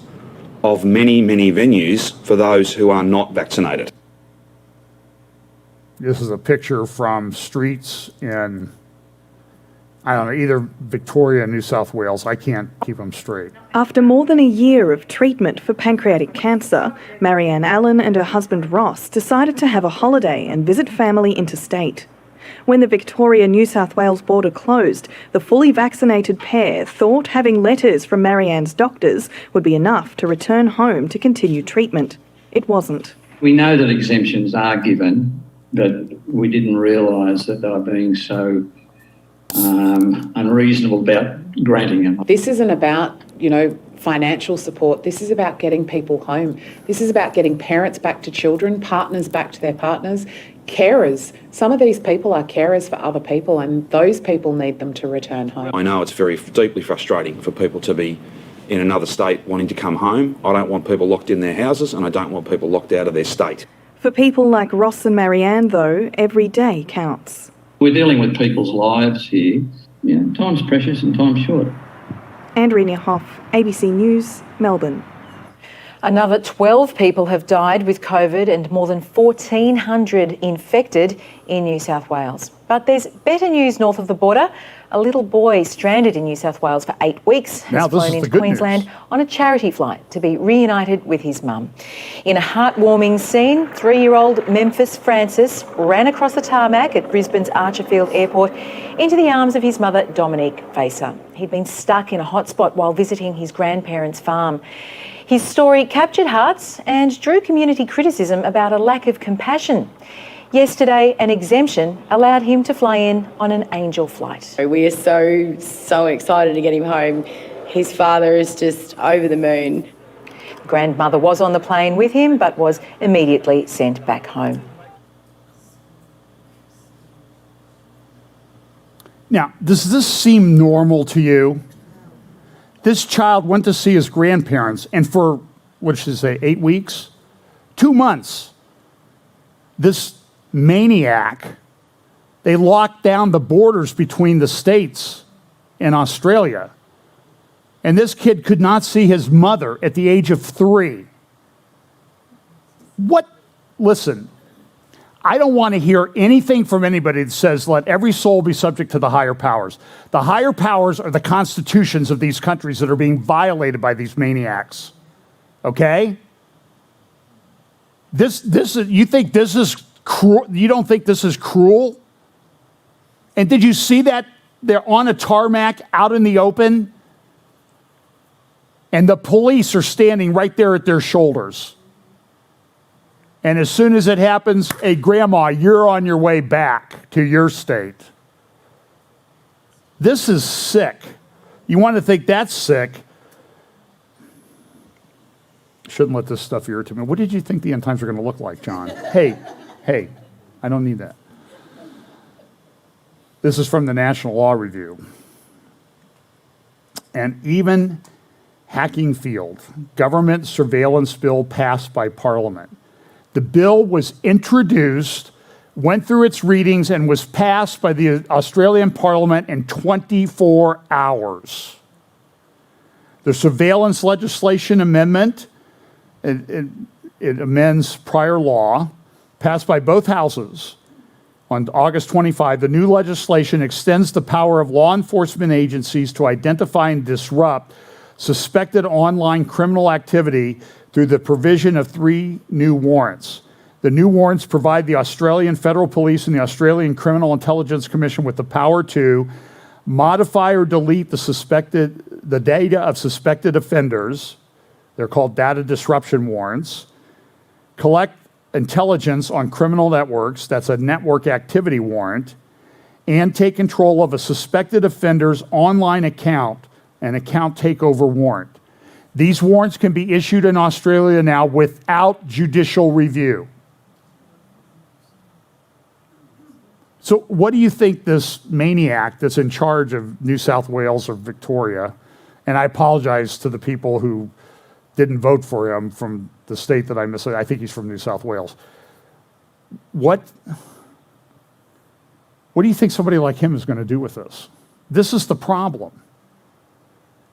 of many, many venues for those who are not vaccinated. This is a picture from streets in, I don't know, either Victoria or New South Wales. I can't keep them straight. After more than a year of treatment for pancreatic cancer, Marianne Allen and her husband Ross decided to have a holiday and visit family interstate. When the Victoria-New South Wales border closed, the fully vaccinated pair thought having letters from Marianne's doctors would be enough to return home to continue treatment. It wasn't. We know that exemptions are given, but we didn't realise that they were being so unreasonable about granting them. This isn't about, financial support. This is about getting people home. This is about getting parents back to children, partners back to their partners, carers. Some of these people are carers for other people, and those people need them to return home. I know it's very deeply frustrating for people to be in another state wanting to come home. I don't want people locked in their houses, and I don't want people locked out of their state. For people like Ross and Marianne, though, every day counts. We're dealing with people's lives here. Time's precious and time's short. Andrea Hoff, ABC News, Melbourne. Another 12 people have died with COVID and more than 1,400 infected in New South Wales. But there's better news north of the border. A little boy stranded in New South Wales for 8 weeks has flown into Queensland on a charity flight to be reunited with his mum. In a heartwarming scene, 3-year-old Memphis Francis ran across the tarmac at Brisbane's Archerfield Airport into the arms of his mother, Dominique Facer. He'd been stuck in a hotspot while visiting his grandparents' farm. His story captured hearts and drew community criticism about a lack of compassion. Yesterday, an exemption allowed him to fly in on an angel flight. We are so excited to get him home. His father is just over the moon. Grandmother was on the plane with him but was immediately sent back home. Now, does this seem normal to you? This child went to see his grandparents, and for, what should I say, 8 weeks? 2 months. This maniac, they locked down the borders between the states and Australia. And this kid could not see his mother at the age of 3. Listen, I don't want to hear anything from anybody that says, let every soul be subject to the higher powers. The higher powers are the constitutions of these countries that are being violated by these maniacs. Okay? You think this is cruel? You don't think this is cruel? And did you see that they're on a tarmac out in the open? And the police are standing right there at their shoulders. And as soon as it happens, hey, Grandma, you're on your way back to your state. This is sick. You want to think that's sick? Shouldn't let this stuff irritate me. What did you think the end times were going to look like, John? Hey, I don't need that. This is from the National Law Review. And even hacking field, government surveillance bill passed by Parliament. The bill was introduced, went through its readings, and was passed by the Australian Parliament in 24 hours. The surveillance legislation amendment, it amends prior law passed by both houses on August 25. The new legislation extends the power of law enforcement agencies to identify and disrupt suspected online criminal activity through the provision of 3 new warrants. The new warrants provide the Australian Federal Police and the Australian Criminal Intelligence Commission with the power to modify or delete the data of suspected offenders. They're called data disruption warrants. Collect intelligence on criminal networks. That's a network activity warrant. And take control of a suspected offender's online account, an account takeover warrant. These warrants can be issued in Australia now without judicial review. So what do you think this maniac that's in charge of New South Wales or Victoria, and I apologize to the people who didn't vote for him from the state that I missed, I think he's from New South Wales. What do you think somebody like him is going to do with this? This is the problem.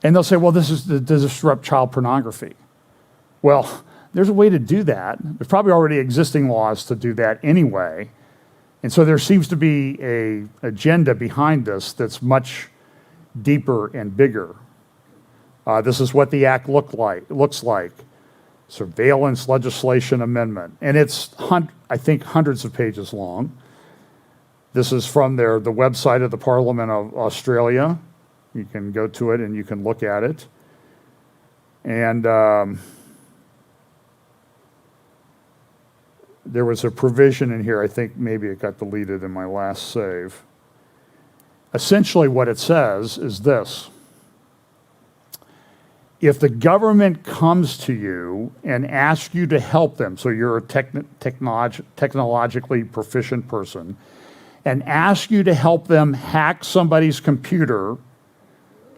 And they'll say, well, this is to disrupt child pornography. Well, there's a way to do that. There's probably already existing laws to do that anyway. And so there seems to be an agenda behind this that's much deeper and bigger. This is what the act looks like. Surveillance legislation amendment. And it's, I think, hundreds of pages long. This is from the website of the Parliament of Australia. You can go to it and you can look at it. And there was a provision in here, I think maybe it got deleted in my last save. Essentially what it says is this. If the government comes to you and asks you to help them, so you're a technologically proficient person, and asks you to help them hack somebody's computer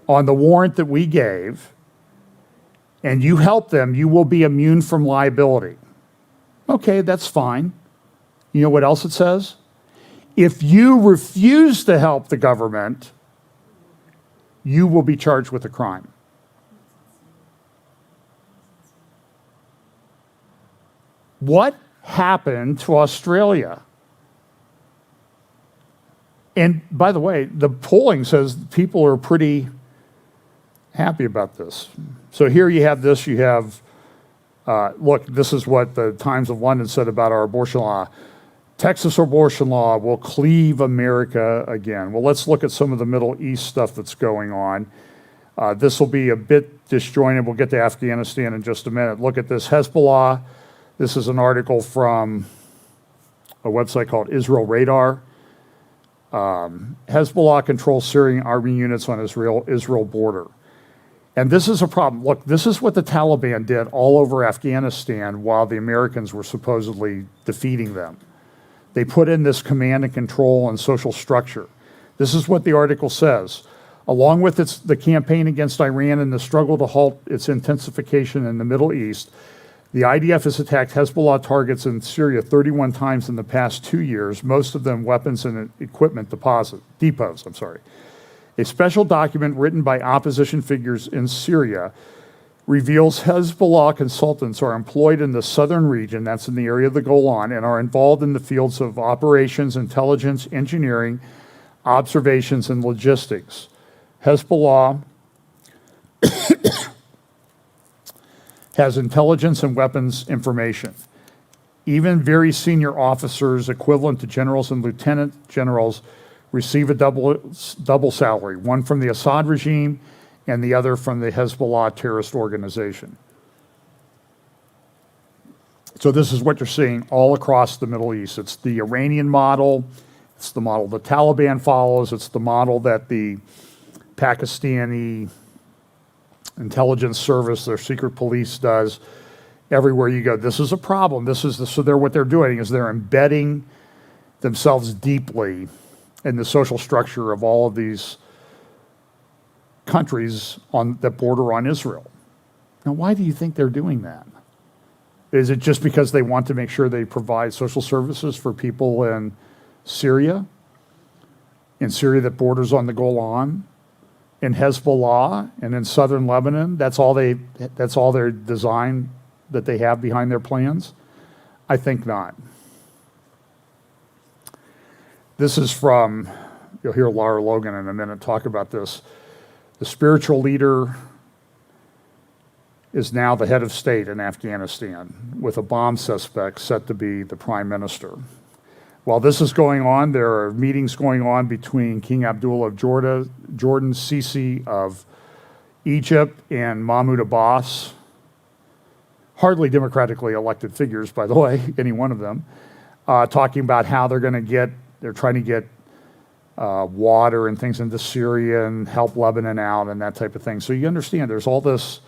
on the warrant that we gave, and you help them, you will be immune from liability. Okay, that's fine. You know what else it says? If you refuse to help the government, you will be charged with a crime. What happened to Australia? And by the way, the polling says people are pretty happy about this. So here you have this, you have look, this is what the Times of London said about our abortion law. Texas abortion law will cleave America again. Well, let's look at some of the Middle East stuff that's going on. This will be a bit disjointed. We'll get to Afghanistan in just a minute. Look at this. Hezbollah. This is an article from a website called Israel Radar. Hezbollah controls Syrian army units on Israel border. And this is a problem. Look, this is what the Taliban did all over Afghanistan while the Americans were supposedly defeating them. They put in this command and control and social structure. This is what the article says. Along with the campaign against Iran and the struggle to halt its intensification in the Middle East, the IDF has attacked Hezbollah targets in Syria 31 times in the past 2 years, most of them weapons and equipment depots. A special document written by opposition figures in Syria reveals Hezbollah consultants are employed in the southern region, that's in the area of the Golan, and are involved in the fields of operations, intelligence, engineering, observations, and logistics. Hezbollah has intelligence and weapons information. Even very senior officers, equivalent to generals and lieutenant generals, receive a double salary, one from the Assad regime and the other from the Hezbollah terrorist organization. So this is what you're seeing all across the Middle East. It's the Iranian model, it's the model the Taliban follows, it's the model that the Pakistani intelligence service, their secret police does. Everywhere you go, this is a problem. So what they're doing is they're embedding themselves deeply in the social structure of all of these countries that border on Israel. Now, why do you think they're doing that? Is it just because they want to make sure they provide social services for people in Syria that borders on the Golan? in Hezbollah and in southern Lebanon? That's all their design that they have behind their plans? I think not. This is from, you'll hear Laura Logan in a minute talk about this. The spiritual leader is now the head of state in Afghanistan with a bomb suspect set to be the prime minister. While this is going on, there are meetings going on between King Abdullah of Jordan, Sisi of Egypt, and Mahmoud Abbas. Hardly democratically elected figures, by the way, any one of them, talking about how they're trying to get water and things into Syria and help Lebanon out and that type of thing. So you understand there's all this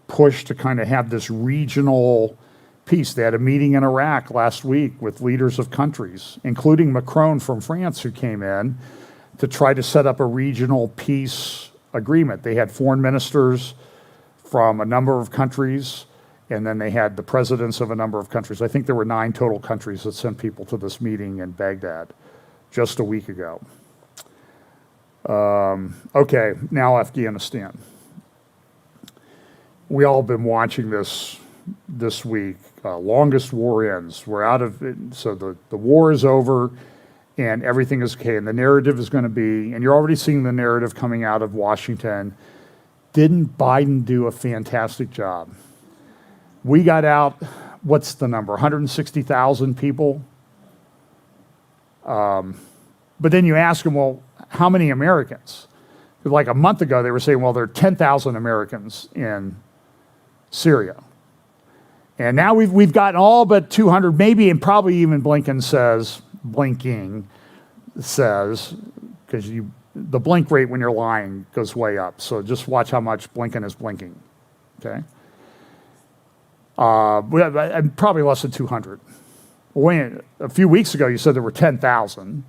push to kind of have this regional peace. They had a meeting in Iraq last week with leaders of countries, including Macron from France, who came in to try to set up a regional peace agreement. They had foreign ministers from a number of countries, and then they had the presidents of a number of countries. I think there were 9 total countries that sent people to this meeting in Baghdad just a week ago. Okay, now Afghanistan. We all have been watching this week. Longest war ends. We're out of it. So the war is over and everything is okay. And the narrative is going to be, and you're already seeing the narrative coming out of Washington, didn't Biden do a fantastic job? We got out, what's the number, 160,000 people? But then you ask them, well, how many Americans? Like a month ago, they were saying, well, there are 10,000 Americans in Syria. And now we've gotten all but 200, maybe, and probably even blinking says, because the blink rate when you're lying goes way up. So just watch how much Blinken is blinking, okay? Probably less than 200. A few weeks ago, you said there were 10,000,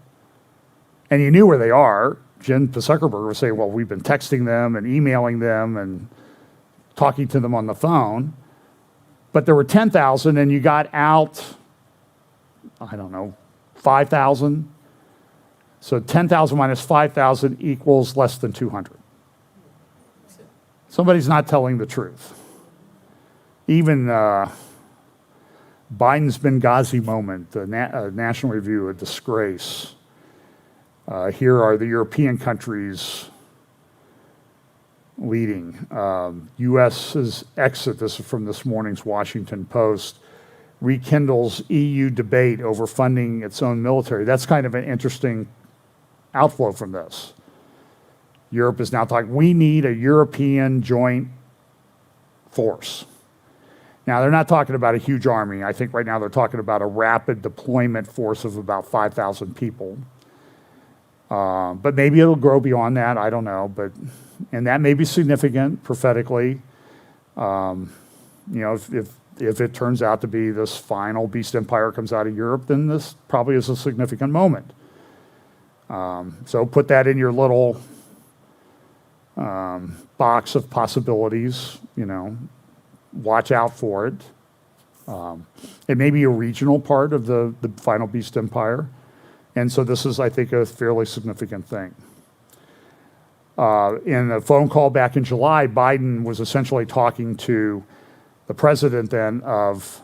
and you knew where they are. Jen Zuckerberg was saying, well, we've been texting them and emailing them and talking to them on the phone. But there were 10,000, and you got out, I don't know, 5,000. So 10,000 minus 5,000 equals less than 200. Somebody's not telling the truth. Even Biden's Benghazi moment, the National Review, a disgrace. Here are the European countries leading. U.S.'s exit, this is from this morning's Washington Post, rekindles EU debate over funding its own military. That's kind of an interesting outflow from this. Europe is now talking, we need a European joint force. Now, they're not talking about a huge army. I think right now they're talking about a rapid deployment force of about 5,000 people. But maybe it'll grow beyond that, I don't know. And that may be significant prophetically. If it turns out to be this final beast empire comes out of Europe, then this probably is a significant moment. So put that in your little box of possibilities, watch out for it. It may be a regional part of the final beast empire. And so this is, I think, a fairly significant thing. In a phone call back in July, Biden was essentially talking to the president then of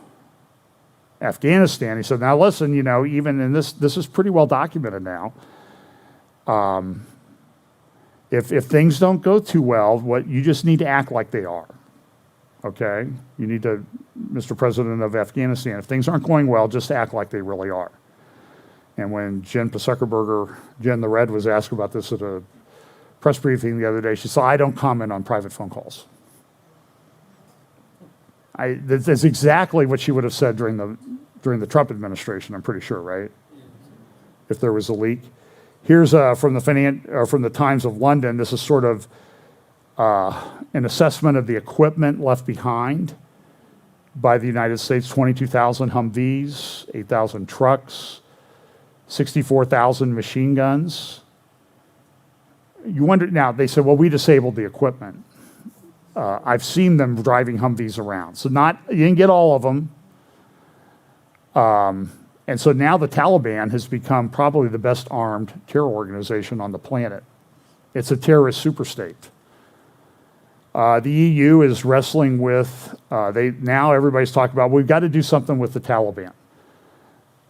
Afghanistan. He said, now listen, even in this is pretty well documented now. If things don't go too well, you just need to act like they are. Okay? You need to, Mr. President of Afghanistan, if things aren't going well, just act like they really are. And when Jen Zuckerberg, Jen the Red, was asked about this at a press briefing the other day, she said, I don't comment on private phone calls. That's exactly what she would have said during the Trump administration, I'm pretty sure, right? If there was a leak. Here's from the Times of London. This is sort of an assessment of the equipment left behind by the United States. 22,000 Humvees, 8,000 trucks, 64,000 machine guns. You wonder, now they said, well, we disabled the equipment. I've seen them driving Humvees around. So you didn't get all of them. And so now the Taliban has become probably the best armed terror organization on the planet. It's a terrorist superstate. The EU is wrestling with, now everybody's talking about, we've got to do something with the Taliban.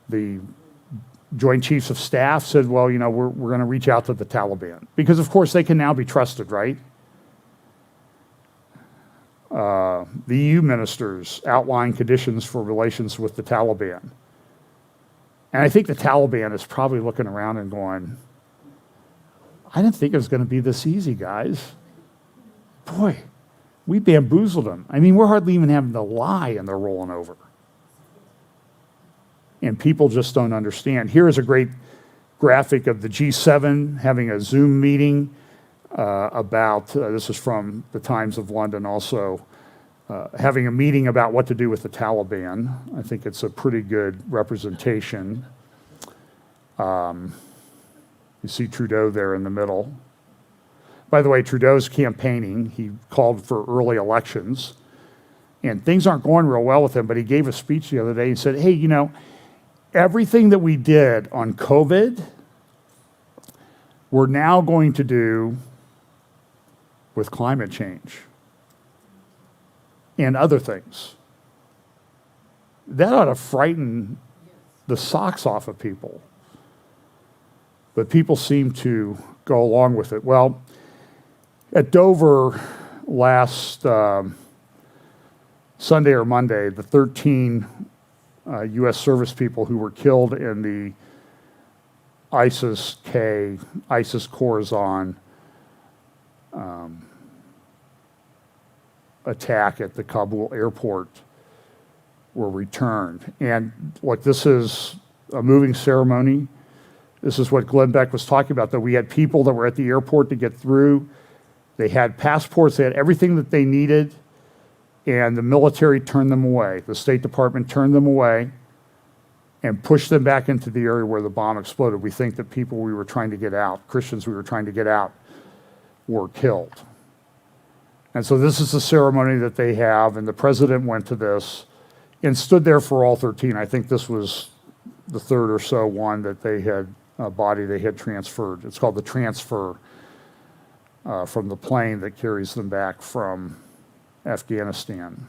The Joint Chiefs of Staff said, well, we're going to reach out to the Taliban. Because, of course, they can now be trusted, right? The EU ministers outline conditions for relations with the Taliban. And I think the Taliban is probably looking around and going, I didn't think it was going to be this easy, guys. Boy, we bamboozled them. I mean, we're hardly even having to lie and they're rolling over. And people just don't understand. Here is a great graphic of the G7 having a Zoom meeting about, this is from the Times of London also, having a meeting about what to do with the Taliban. I think it's a pretty good representation. You see Trudeau there in the middle. By the way, Trudeau's campaigning. He called for early elections. And things aren't going real well with him, but he gave a speech the other day. He said, hey, everything that we did on COVID, we're now going to do with climate change and other things. That ought to frighten the socks off of people. But people seem to go along with it. Well, at Dover last Sunday or Monday, the 13 U.S. service people who were killed in the ISIS-K, ISIS-Khorasan attack at the Kabul airport were returned. And look, this is a moving ceremony. This is what Glenn Beck was talking about, that we had people that were at the airport to get through. They had passports, they had everything that they needed, and the military turned them away. The State Department turned them away and pushed them back into the area where the bomb exploded. We think that people we were trying to get out, Christians we were trying to get out, were killed. And so this is the ceremony that they have, and the president went to this and stood there for all 13. I think this was the third or so one that they had, body they had transferred. It's called the transfer from the plane that carries them back from Afghanistan.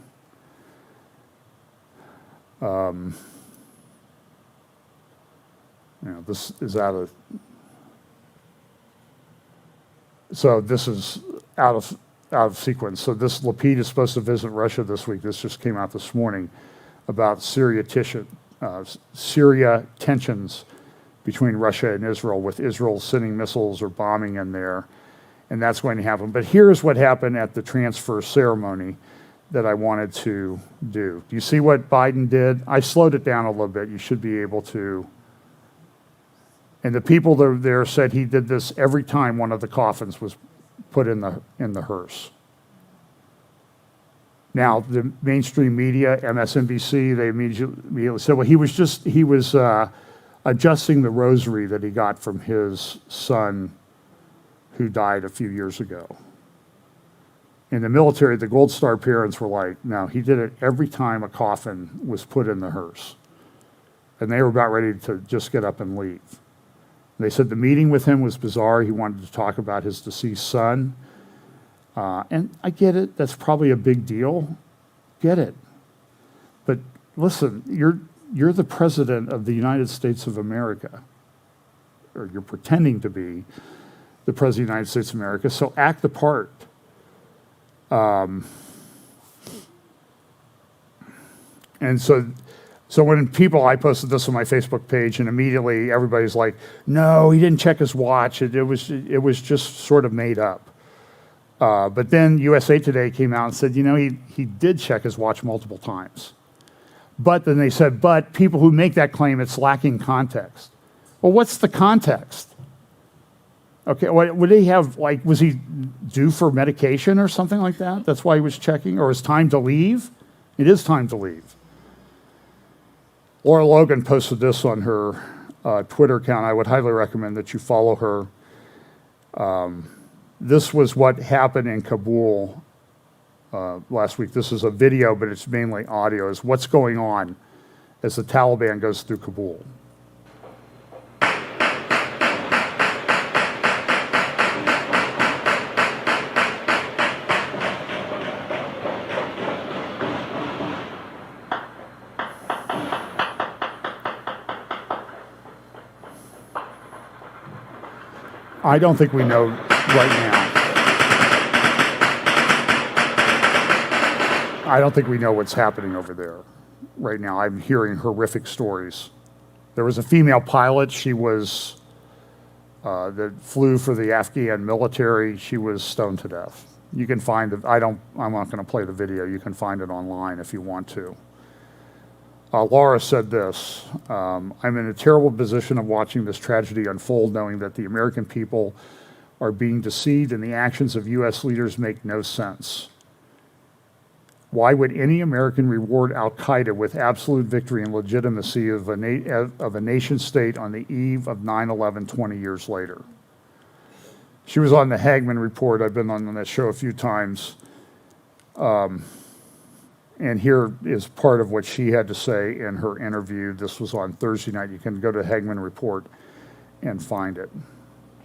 This is out of, so this is out of sequence. So this Lapid is supposed to visit Russia this week. This just came out this morning about Syria tensions between Russia and Israel, with Israel sending missiles or bombing in there. And that's going to happen. But here's what happened at the transfer ceremony that I wanted to do. Do you see what Biden did? I slowed it down a little bit. You should be able to. And the people that were there said he did this every time one of the coffins was put in the hearse. Now, the mainstream media, MSNBC, they immediately said, well, he was adjusting the rosary that he got from his son who died a few years ago. In the military, the Gold Star parents were like, no, he did it every time a coffin was put in the hearse. And they were about ready to just get up and leave. They said the meeting with him was bizarre. He wanted to talk about his deceased son. And I get it. That's probably a big deal. Get it. But listen, you're the president of the United States of America, or you're pretending to be the president of the United States of America, so act the part. And so when I posted this on my Facebook page, and immediately everybody's like, no, he didn't check his watch. It was just sort of made up. But then USA Today came out and said, he did check his watch multiple times. But then they said, but people who make that claim, it's lacking context. Well, what's the context? Okay, would he have, was he due for medication or something like that? That's why he was checking, or is time to leave? It is time to leave. Laura Logan posted this on her Twitter account. I would highly recommend that you follow her. This was what happened in Kabul last week. This is a video, but it's mainly audio. Is what's going on as the Taliban goes through Kabul. I don't think we know right now. I don't think we know what's happening over there right now. I'm hearing horrific stories. There was a female pilot. She was, that flew for the Afghan military. She was stoned to death. You can find it. I'm not going to play the video. You can find it online if you want to. Laura said this, I'm in a terrible position of watching this tragedy unfold, knowing that the American people are being deceived and the actions of U.S. leaders make no sense. Why would any American reward al-Qaeda with absolute victory and legitimacy of a nation state on the eve of 9/11 20 years later? She was on the Hagman Report. I've been on that show a few times. And here is part of what she had to say in her interview. This was on Thursday night. You can go to Hagman Report and find it.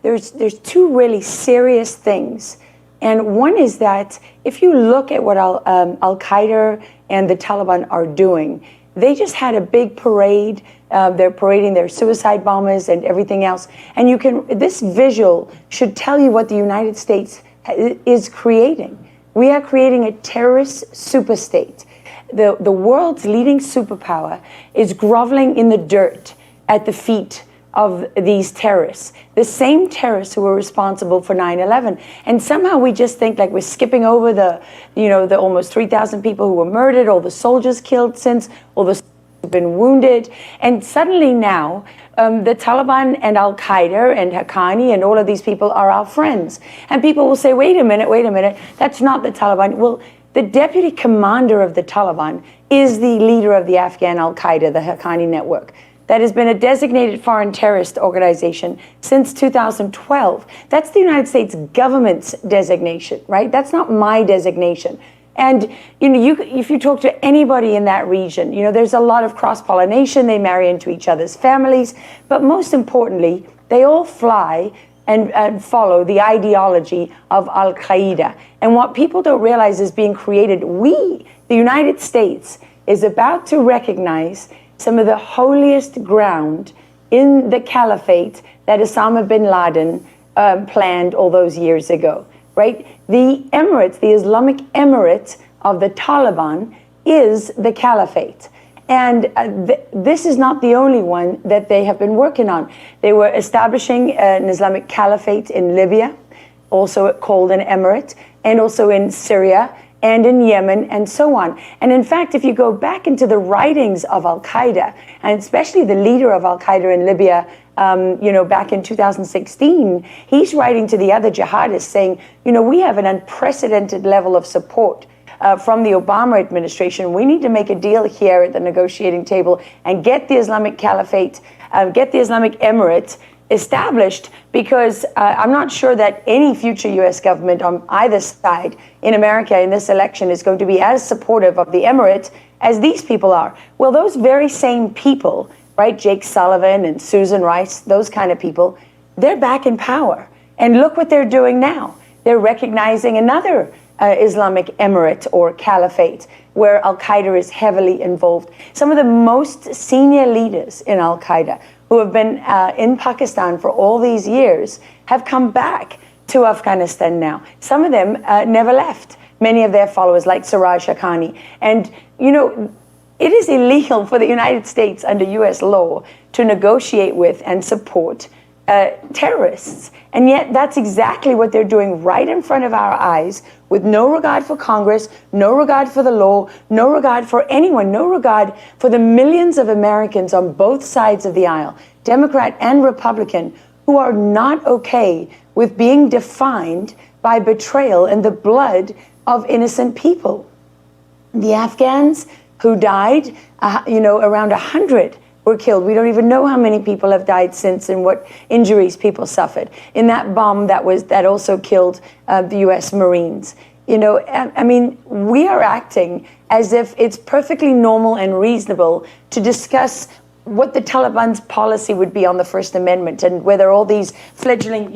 There's two really serious things. And one is that if you look at what Al-Qaeda and the Taliban are doing, they just had a big parade. They're parading their suicide bombers and everything else. And this visual should tell you what the United States is creating. We are creating a terrorist superstate. The world's leading superpower is groveling in the dirt at the feet of these terrorists, the same terrorists who were responsible for 9/11. And somehow we just think like we're skipping over the almost 3,000 people who were murdered, all the soldiers killed since, all the who've been wounded. And suddenly now, the Taliban and Al-Qaeda and Haqqani and all of these people are our friends. And people will say, wait a minute, that's not the Taliban. Well, the deputy commander of the Taliban is the leader of the Afghan Al-Qaeda, the Haqqani network. That has been a designated foreign terrorist organization since 2012. That's the United States government's designation, right? That's not my designation. And if you talk to anybody in that region, there's a lot of cross-pollination. They marry into each other's families, but most importantly, they all fly and follow the ideology of Al-Qaeda. And what people don't realize is being created. The United States, is about to recognize some of the holiest ground in the caliphate that Osama bin Laden planned all those years ago, right? The Emirates, the Islamic Emirate of the Taliban, is the caliphate. And this is not the only one that they have been working on. They were establishing an Islamic caliphate in Libya, also called an emirate, and also in Syria, and in Yemen, and so on. And in fact, if you go back into the writings of Al-Qaeda, and especially the leader of Al-Qaeda in Libya, back in 2016, he's writing to the other jihadists saying, we have an unprecedented level of support from the Obama administration. We need to make a deal here at the negotiating table and get the Islamic Caliphate, get the Islamic Emirate established, because I'm not sure that any future U.S. government on either side in America in this election is going to be as supportive of the Emirate as these people are. Well, those very same people, right, Jake Sullivan and Susan Rice, those kind of people, they're back in power. And look what they're doing now. They're recognizing another Islamic Emirate or Caliphate where Al-Qaeda is heavily involved. Some of the most senior leaders in Al-Qaeda who have been in Pakistan for all these years have come back to Afghanistan now. Some of them never left. Many of their followers, like Siraj Haqqani. And, it is illegal for the United States under U.S. law to negotiate with and support terrorists. And yet that's exactly what they're doing right in front of our eyes, with no regard for Congress, no regard for the law, no regard for anyone, no regard for the millions of Americans on both sides of the aisle, Democrat and Republican, who are not okay with being defined by betrayal and the blood of innocent people. The Afghans who died, around 100 were killed. We don't even know how many people have died since and what injuries people suffered in that bomb that also killed the U.S. Marines. We are acting as if it's perfectly normal and reasonable to discuss what the Taliban's policy would be on the First Amendment, and whether all these fledgling,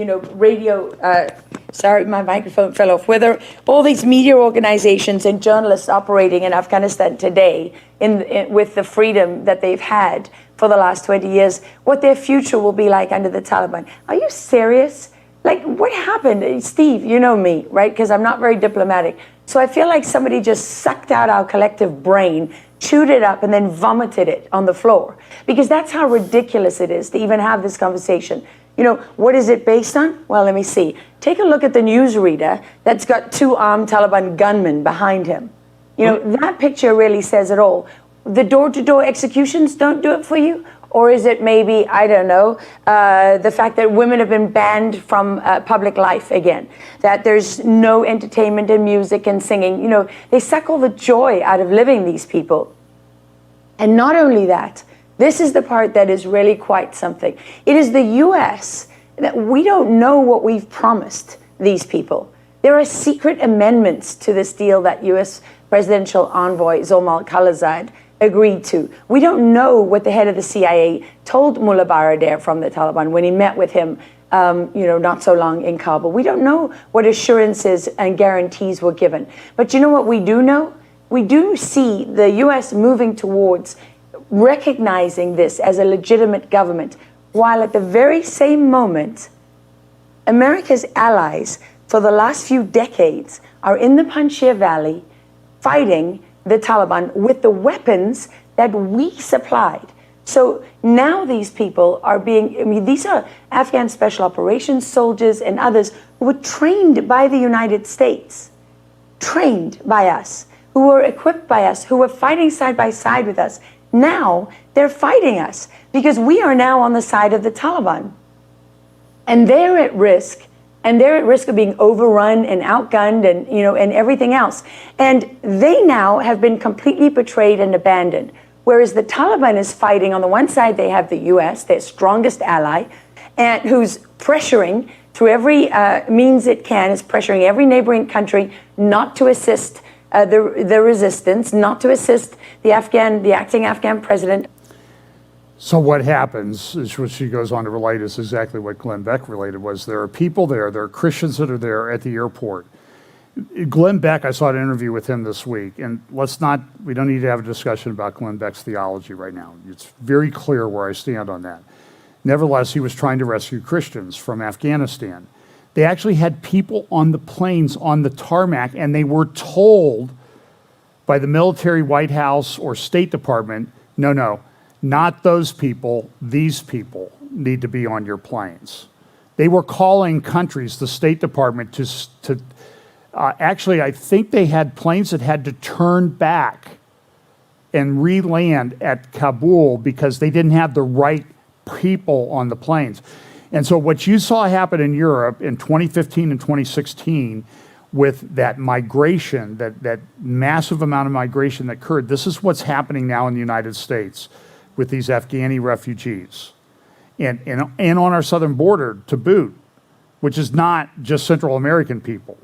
sorry, my microphone fell off, whether all these media organizations and journalists operating in Afghanistan today with the freedom that they've had for the last 20 years, what their future will be like under the Taliban. Are you serious? Like, what happened? Steve, you know me, right? Because I'm not very diplomatic. So I feel like somebody just sucked out our collective brain, chewed it up, and then vomited it on the floor. Because that's how ridiculous it is to even have this conversation. You know, what is it based on? Well, let me see. Take a look at the newsreader that's got 2 armed Taliban gunmen behind him. You know, that picture really says it all. The door-to-door executions don't do it for you? Or is it maybe, I don't know, the fact that women have been banned from public life again, that there's no entertainment and music and singing? You know, they suck all the joy out of living, these people. And not only that, this is the part that is really quite something. It is the US that we don't know what we've promised these people. There are secret amendments to this deal that US presidential envoy Zalmal Khalilzad agreed to. We don't know what the head of the CIA told Mullah Baradar from the Taliban when he met with him, not so long in Kabul. We don't know what assurances and guarantees were given. But you know what we do know? We do see the U.S. moving towards recognizing this as a legitimate government, while at the very same moment, America's allies for the last few decades are in the Panjshir Valley fighting the Taliban with the weapons that we supplied. So now these people are these are Afghan special operations soldiers and others who were trained by the United States, trained by us, who were equipped by us, who were fighting side by side with us. Now they're fighting us because we are now on the side of the Taliban. And they're at risk. And they're at risk of being overrun and outgunned and, and everything else. And they now have been completely betrayed and abandoned. Whereas the Taliban is fighting, on the one side, they have the US, their strongest ally, and who's pressuring through every means it can, is pressuring every neighboring country not to assist the resistance, not to assist the acting Afghan president. So what happens is, what she goes on to relate, is exactly what Glenn Beck related, was there are people there are Christians that are there at the airport. Glenn Beck, I saw an interview with him this week, and we don't need to have a discussion about Glenn Beck's theology right now. It's very clear where I stand on that. Nevertheless, he was trying to rescue Christians from Afghanistan. They actually had people on the planes, on the tarmac, and they were told by the military, White House, or State Department, no, not those people, these people need to be on your planes. They were calling countries, the State Department, to actually, I think they had planes that had to turn back and re-land at Kabul because they didn't have the right people on the planes. And so what you saw happen in Europe in 2015 and 2016 with that migration, that massive amount of migration that occurred, this is what's happening now in the United States with these Afghani refugees, and on our southern border to boot, which is not just Central American people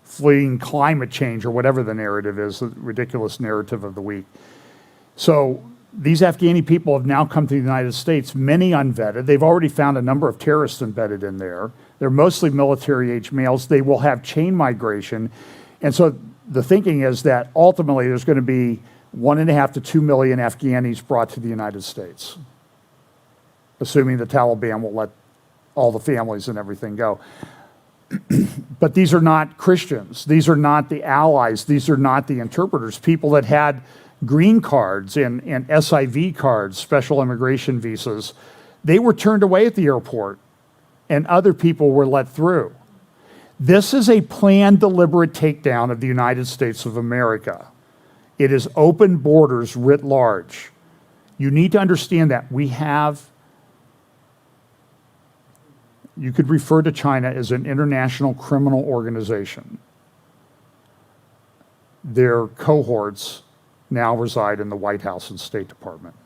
fleeing climate change or whatever the narrative is, the ridiculous narrative of the week. So these Afghani people have now come to the United States, many unvetted. They've already found a number of terrorists embedded in there. They're mostly military-age males. They will have chain migration. And so the thinking is that ultimately there's going to be 1.5 to 2 million Afghanis brought to the United States, assuming the Taliban will let all the families and everything go. But these are not Christians. These are not the allies. These are not the interpreters, people that had green cards and SIV cards, special immigration visas. They were turned away at the airport, and other people were let through. This is a planned, deliberate takedown of the United States of America. It is open borders writ large. You need to understand that you could refer to China as an international criminal organization. Their cohorts now reside in the White House and State Department.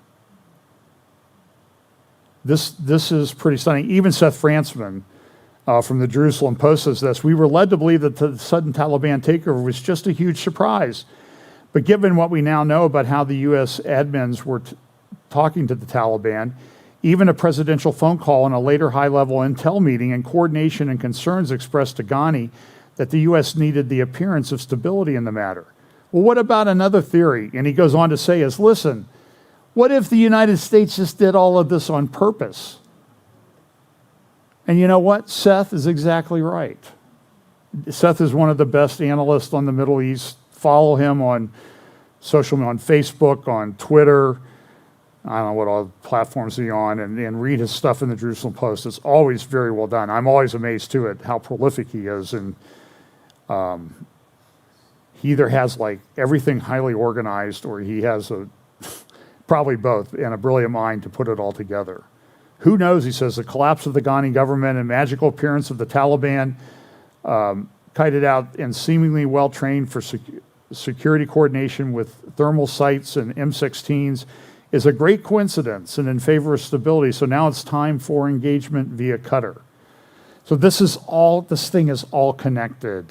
This is pretty stunning. Even Seth Frantzman from the Jerusalem Post says this: we were led to believe that the sudden Taliban takeover was just a huge surprise. But given what we now know about how the U.S. admins were talking to the Taliban, even a presidential phone call and a later high-level intel meeting and coordination and concerns expressed to Ghani that the U.S. needed the appearance of stability in the matter. Well, what about another theory? And he goes on to say is, listen, what if the United States just did all of this on purpose? And you know what? Seth is exactly right. Seth is one of the best analysts on the Middle East. Follow him on social media, on Facebook, on Twitter. I don't know what all platforms he's on, and read his stuff in the Jerusalem Post. It's always very well done. I'm always amazed too at how prolific he is, and he either has like everything highly organized, or he has probably both, and a brilliant mind to put it all together. Who knows, he says, the collapse of the Ghani government and magical appearance of the Taliban, kited out and seemingly well-trained for security coordination with thermal sights and M16s, is a great coincidence and in favor of stability. So now it's time for engagement via Qatar. So this thing is all connected.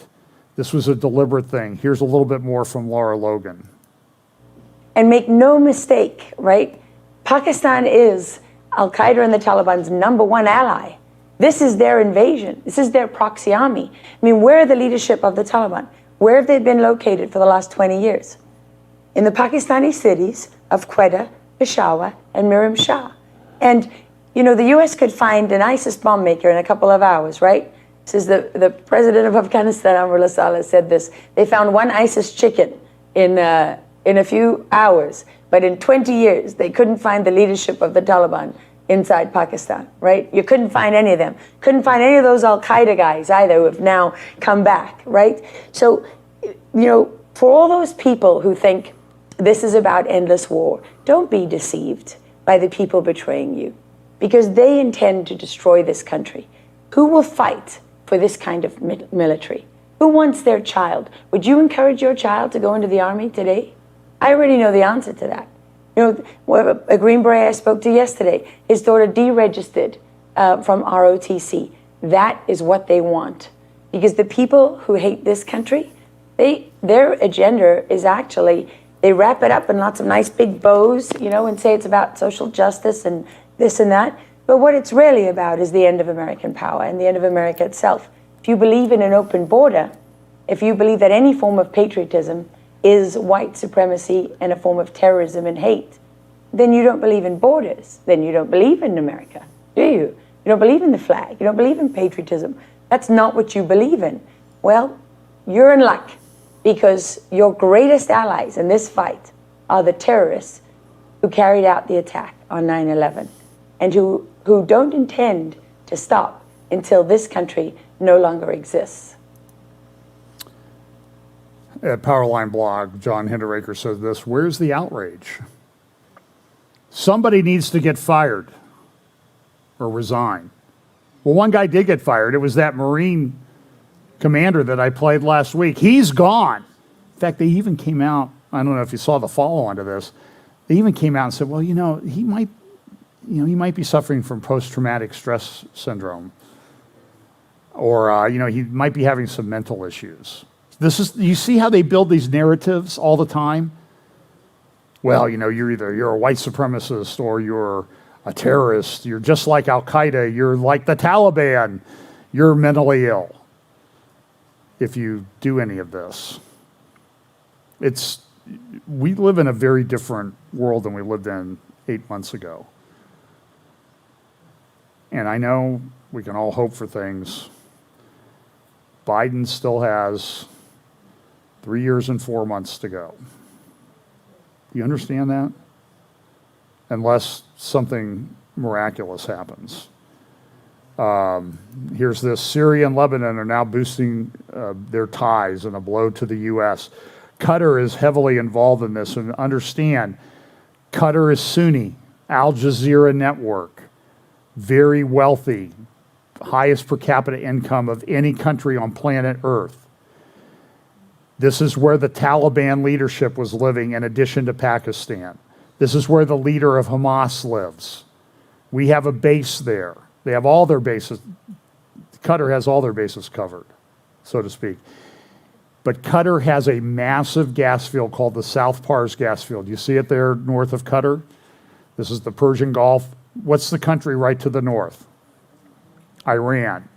This was a deliberate thing. Here's a little bit more from Laura Logan. And make no mistake, right? Pakistan is Al-Qaeda and the Taliban's #1 ally. This is their invasion. This is their proxy army. I mean, where are the leadership of the Taliban? Where have they been located for the last 20 years? In the Pakistani cities of Quetta, Peshawar, and Miram Shah. And, you know, the US could find an ISIS bomb maker in a couple of hours, right? This is the president of Afghanistan, Amrullah Saleh, said this. They found one ISIS chicken in a few hours, but in 20 years, they couldn't find the leadership of the Taliban inside Pakistan, right? You couldn't find any of them. Couldn't find any of those Al-Qaeda guys either who have now come back, right? So, you know, for all those people who think this is about endless war, don't be deceived by the people betraying you, because they intend to destroy this country. Who will fight for this kind of military? Who wants their child? Would you encourage your child to go into the army today? I already know the answer to that. You know, a Green Beret I spoke to yesterday, his daughter deregistered from ROTC. That is what they want. Because the people who hate this country, their agenda is actually, they wrap it up in lots of nice big bows, you know, and say it's about social justice and this and that. But what it's really about is the end of American power and the end of America itself. If you believe in an open border, if you believe that any form of patriotism is white supremacy and a form of terrorism and hate, then you don't believe in borders. Then you don't believe in America, do you? You don't believe in the flag. You don't believe in patriotism. That's not what you believe in. Well, you're in luck, because your greatest allies in this fight are the terrorists who carried out the attack on 9/11 and who don't intend to stop until this country no longer exists. At Powerline blog, John Hinderaker says this: where's the outrage? Somebody needs to get fired or resign. Well, one guy did get fired. It was that Marine commander that I played last week. He's gone. In fact, they even came out, I don't know if you saw the follow-on to this, they even came out and said, well, he might be suffering from post-traumatic stress syndrome, or he might be having some mental issues. You see how they build these narratives all the time? Well, you're a white supremacist, or you're a terrorist, you're just like Al-Qaeda, you're like the Taliban, you're mentally ill if you do any of this. We live in a very different world than we lived in 8 months ago. And I know we can all hope for things. Biden still has 3 years and 4 months to go. Do you understand that? Unless something miraculous happens. Here's this: Syria and Lebanon are now boosting their ties in a blow to the U.S. Qatar is heavily involved in this, and understand, Qatar is Sunni, Al Jazeera network, very wealthy, highest per capita income of any country on planet Earth. This is where the Taliban leadership was living, in addition to Pakistan. This is where the leader of Hamas lives. We have a base there. They have all their bases. Qatar has all their bases covered, so to speak. But Qatar has a massive gas field called the South Pars gas field. You see it there north of Qatar? This is the Persian Gulf. What's the country right to the north? Iran.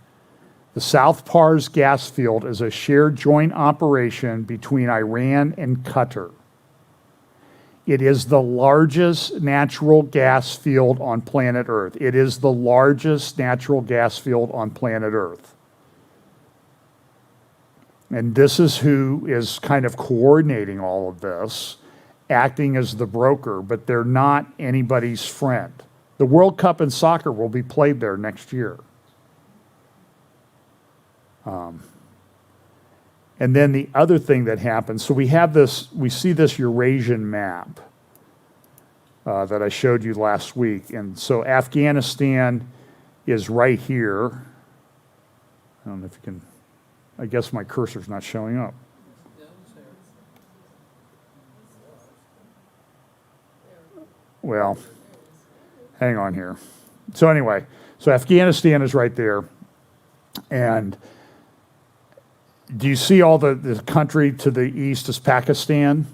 The South Pars gas field is a shared joint operation between Iran and Qatar. It is the largest natural gas field on planet Earth. It is the largest natural gas field on planet Earth. And this is who is kind of coordinating all of this, acting as the broker, but they're not anybody's friend. The World Cup in soccer will be played there next year. And then the other thing that happens, so we see this Eurasian map that I showed you last week. And so Afghanistan is right here. I don't know if you can, I guess my cursor's not showing up. Well, hang on here. So anyway, so Afghanistan is right there. And do you see all the country to the east is Pakistan?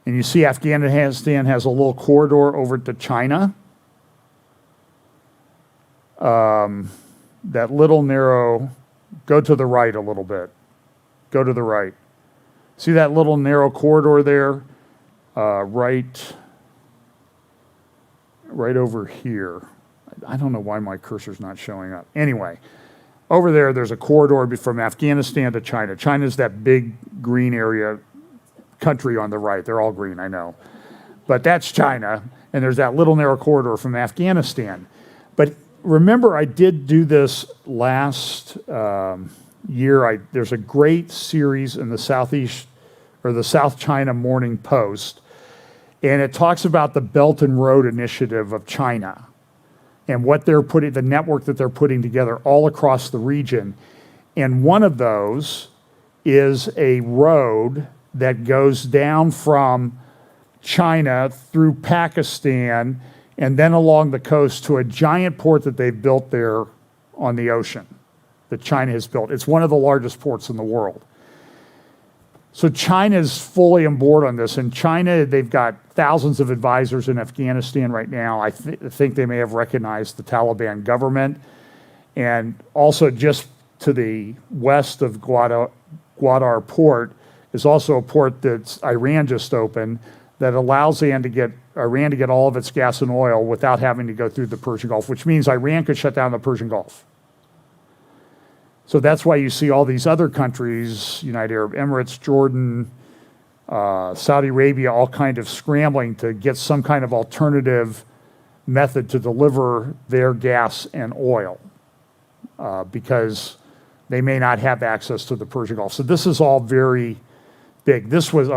And you see Afghanistan has a little corridor over to China. That little narrow, go to the right a little bit. Go to the right. See that little narrow corridor there? Right over here. I don't know why my cursor's not showing up. Anyway, over there, there's a corridor from Afghanistan to China. China's that big green area country on the right. They're all green, I know. But that's China, and there's that little narrow corridor from Afghanistan. But remember, I did do this last year. There's a great series in the South China Morning Post, and it talks about the Belt and Road Initiative of China and what they're putting, the network that they're putting together all across the region. And one of those is a road that goes down from China through Pakistan and then along the coast to a giant port that they've built there on the ocean that China has built. It's one of the largest ports in the world. So China is fully on board on this. And China, they've got thousands of advisors in Afghanistan right now. I think they may have recognized the Taliban government. And also just to the west of Gwadar Port is also a port that Iran just opened that allows Iran to get all of its gas and oil without having to go through the Persian Gulf, which means Iran could shut down the Persian Gulf. So that's why you see all these other countries, United Arab Emirates, Jordan, Saudi Arabia, all kind of scrambling to get some kind of alternative method to deliver their gas and oil because they may not have access to the Persian Gulf. So this is all very big. This is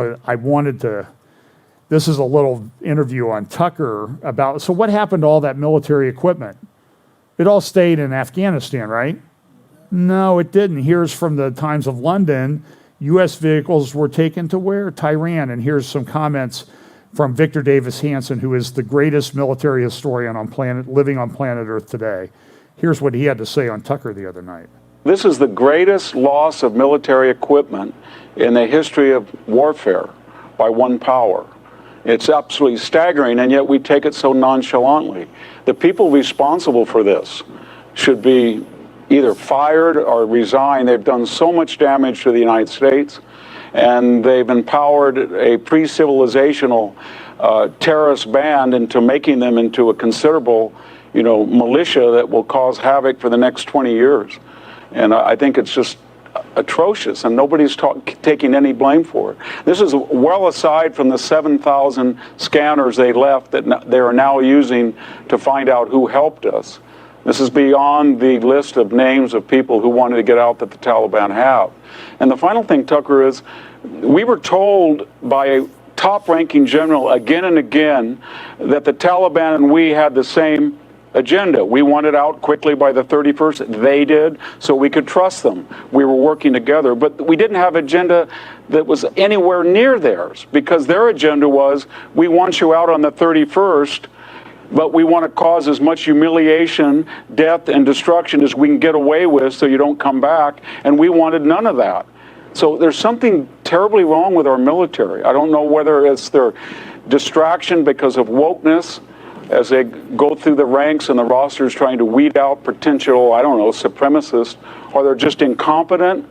a little interview on Tucker about, so what happened to all that military equipment? It all stayed in Afghanistan, right? No, it didn't. Here's from the Times of London, U.S. vehicles were taken to where? Tehran. And here's some comments from Victor Davis Hanson, who is the greatest military historian living on planet Earth today. Here's what he had to say on Tucker the other night. This is the greatest loss of military equipment in the history of warfare by one power. It's absolutely staggering, and yet we take it so nonchalantly. The people responsible for this should be either fired or resign. They've done so much damage to the United States, and they've empowered a pre-civilizational terrorist band into making them into a considerable, militia that will cause havoc for the next 20 years. And I think it's just atrocious, and nobody's taking any blame for it. This is well aside from the 7,000 scanners they left that they are now using to find out who helped us. This is beyond the list of names of people who wanted to get out that the Taliban have. And the final thing, Tucker, is we were told by a top-ranking general again and again that the Taliban and we had the same agenda. We wanted out quickly by the 31st. They did, so we could trust them. We were working together, but we didn't have an agenda that was anywhere near theirs, because their agenda was, we want you out on the 31st, but we want to cause as much humiliation, death, and destruction as we can get away with so you don't come back, and we wanted none of that. So there's something terribly wrong with our military. I don't know whether it's their distraction because of wokeness, as they go through the ranks and the rosters trying to weed out potential, supremacists, or they're just incompetent,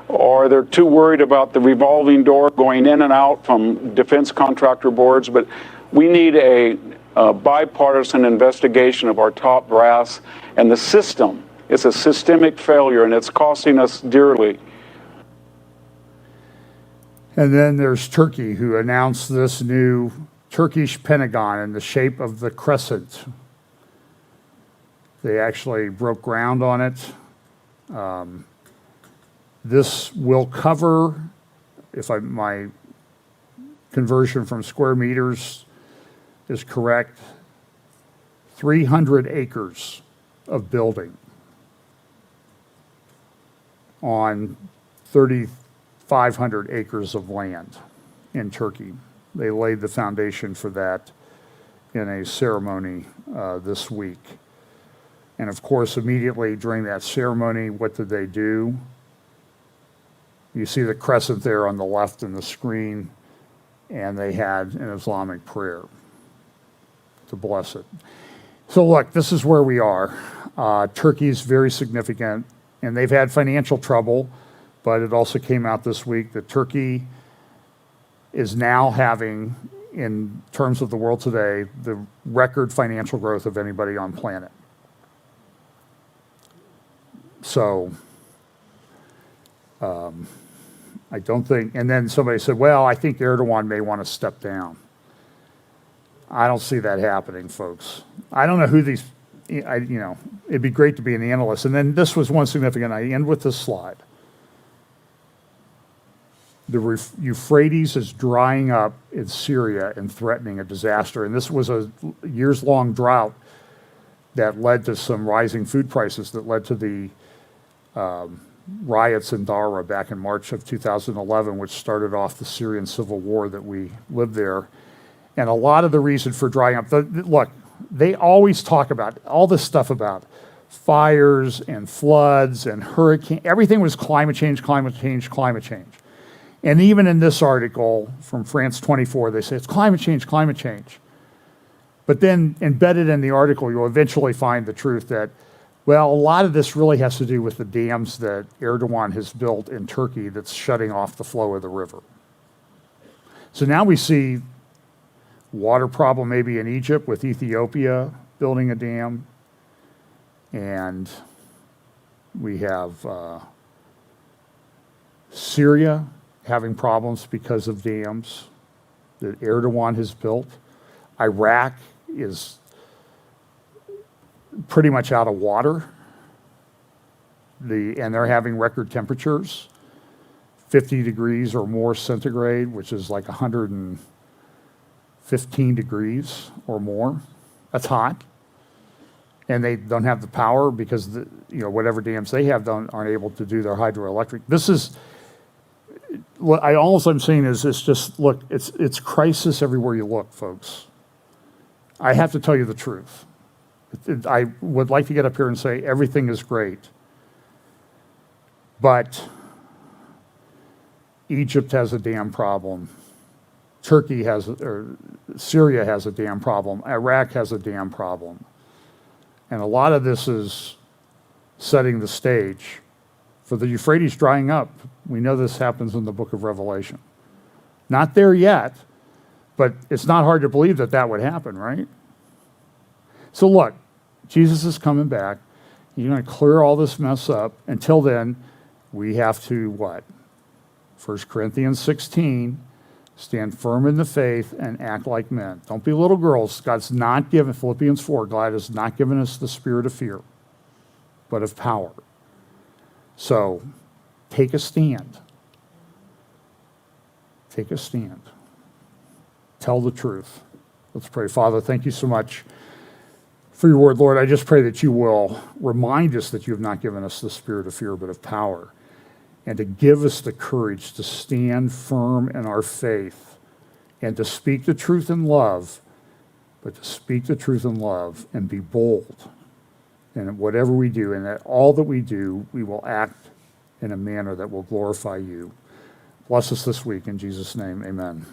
or they're too worried about the revolving door going in and out from defense contractor boards. But we need a bipartisan investigation of our top brass and the system. It's a systemic failure, and it's costing us dearly. And then there's Turkey, who announced this new Turkish Pentagon in the shape of the crescent. They actually broke ground on it. This will cover, my conversion from square meters is correct, 300 acres of building on 3,500 acres of land in Turkey. They laid the foundation for that in a ceremony this week. And of course, immediately during that ceremony, what did they do? You see the crescent there on the left in the screen, and they had an Islamic prayer to bless it. So look, this is where we are. Turkey is very significant, and they've had financial trouble, but it also came out this week that Turkey is now having, in terms of the world today, the record financial growth of anybody on planet. So, I don't think, and then somebody said, well, I think Erdogan may want to step down. I don't see that happening, folks. I don't know who these, it'd be great to be an analyst. And then this was one significant, I end with this slide. The Euphrates is drying up in Syria and threatening a disaster. And this was a years-long drought that led to some rising food prices that led to the riots in Dara back in March of 2011, which started off the Syrian civil war that we lived there. And a lot of the reason for drying up, look, they always talk about all this stuff about fires and floods and hurricanes. Everything was climate change, climate change, climate change. And even in this article from France 24, they say it's climate change, climate change. But then embedded in the article, you'll eventually find the truth that, well, a lot of this really has to do with the dams that Erdogan has built in Turkey that's shutting off the flow of the river. So now we see water problem maybe in Egypt with Ethiopia building a dam. And we have Syria having problems because of dams that Erdogan has built. Iraq is pretty much out of water. And they're having record temperatures, 50 degrees or more centigrade, which is like 115 degrees or more. That's hot. And they don't have the power because whatever dams they have aren't able to do their hydroelectric. This is what all I'm saying is it's just, look, it's crisis everywhere you look, folks. I have to tell you the truth. I would like to get up here and say everything is great, but Egypt has a dam problem. Syria has a dam problem. Iraq has a dam problem. And a lot of this is setting the stage for the Euphrates drying up. We know this happens in the book of Revelation. Not there yet, but it's not hard to believe that that would happen, right? So look, Jesus is coming back. You're going to clear all this mess up. Until then, we have to what? 1 Corinthians 16, stand firm in the faith and act like men. Don't be little girls. God's not given, Philippians 4, God has not given us the spirit of fear, but of power. So take a stand. Take a stand. Tell the truth. Let's pray. Father, thank you so much for your word, Lord. I just pray that you will remind us that you have not given us the spirit of fear, but of power, and to give us the courage to stand firm in our faith and to speak the truth in love, but to speak the truth in love and be bold. And whatever we do, and that all that we do, we will act in a manner that will glorify you. Bless us this week in Jesus' name, amen.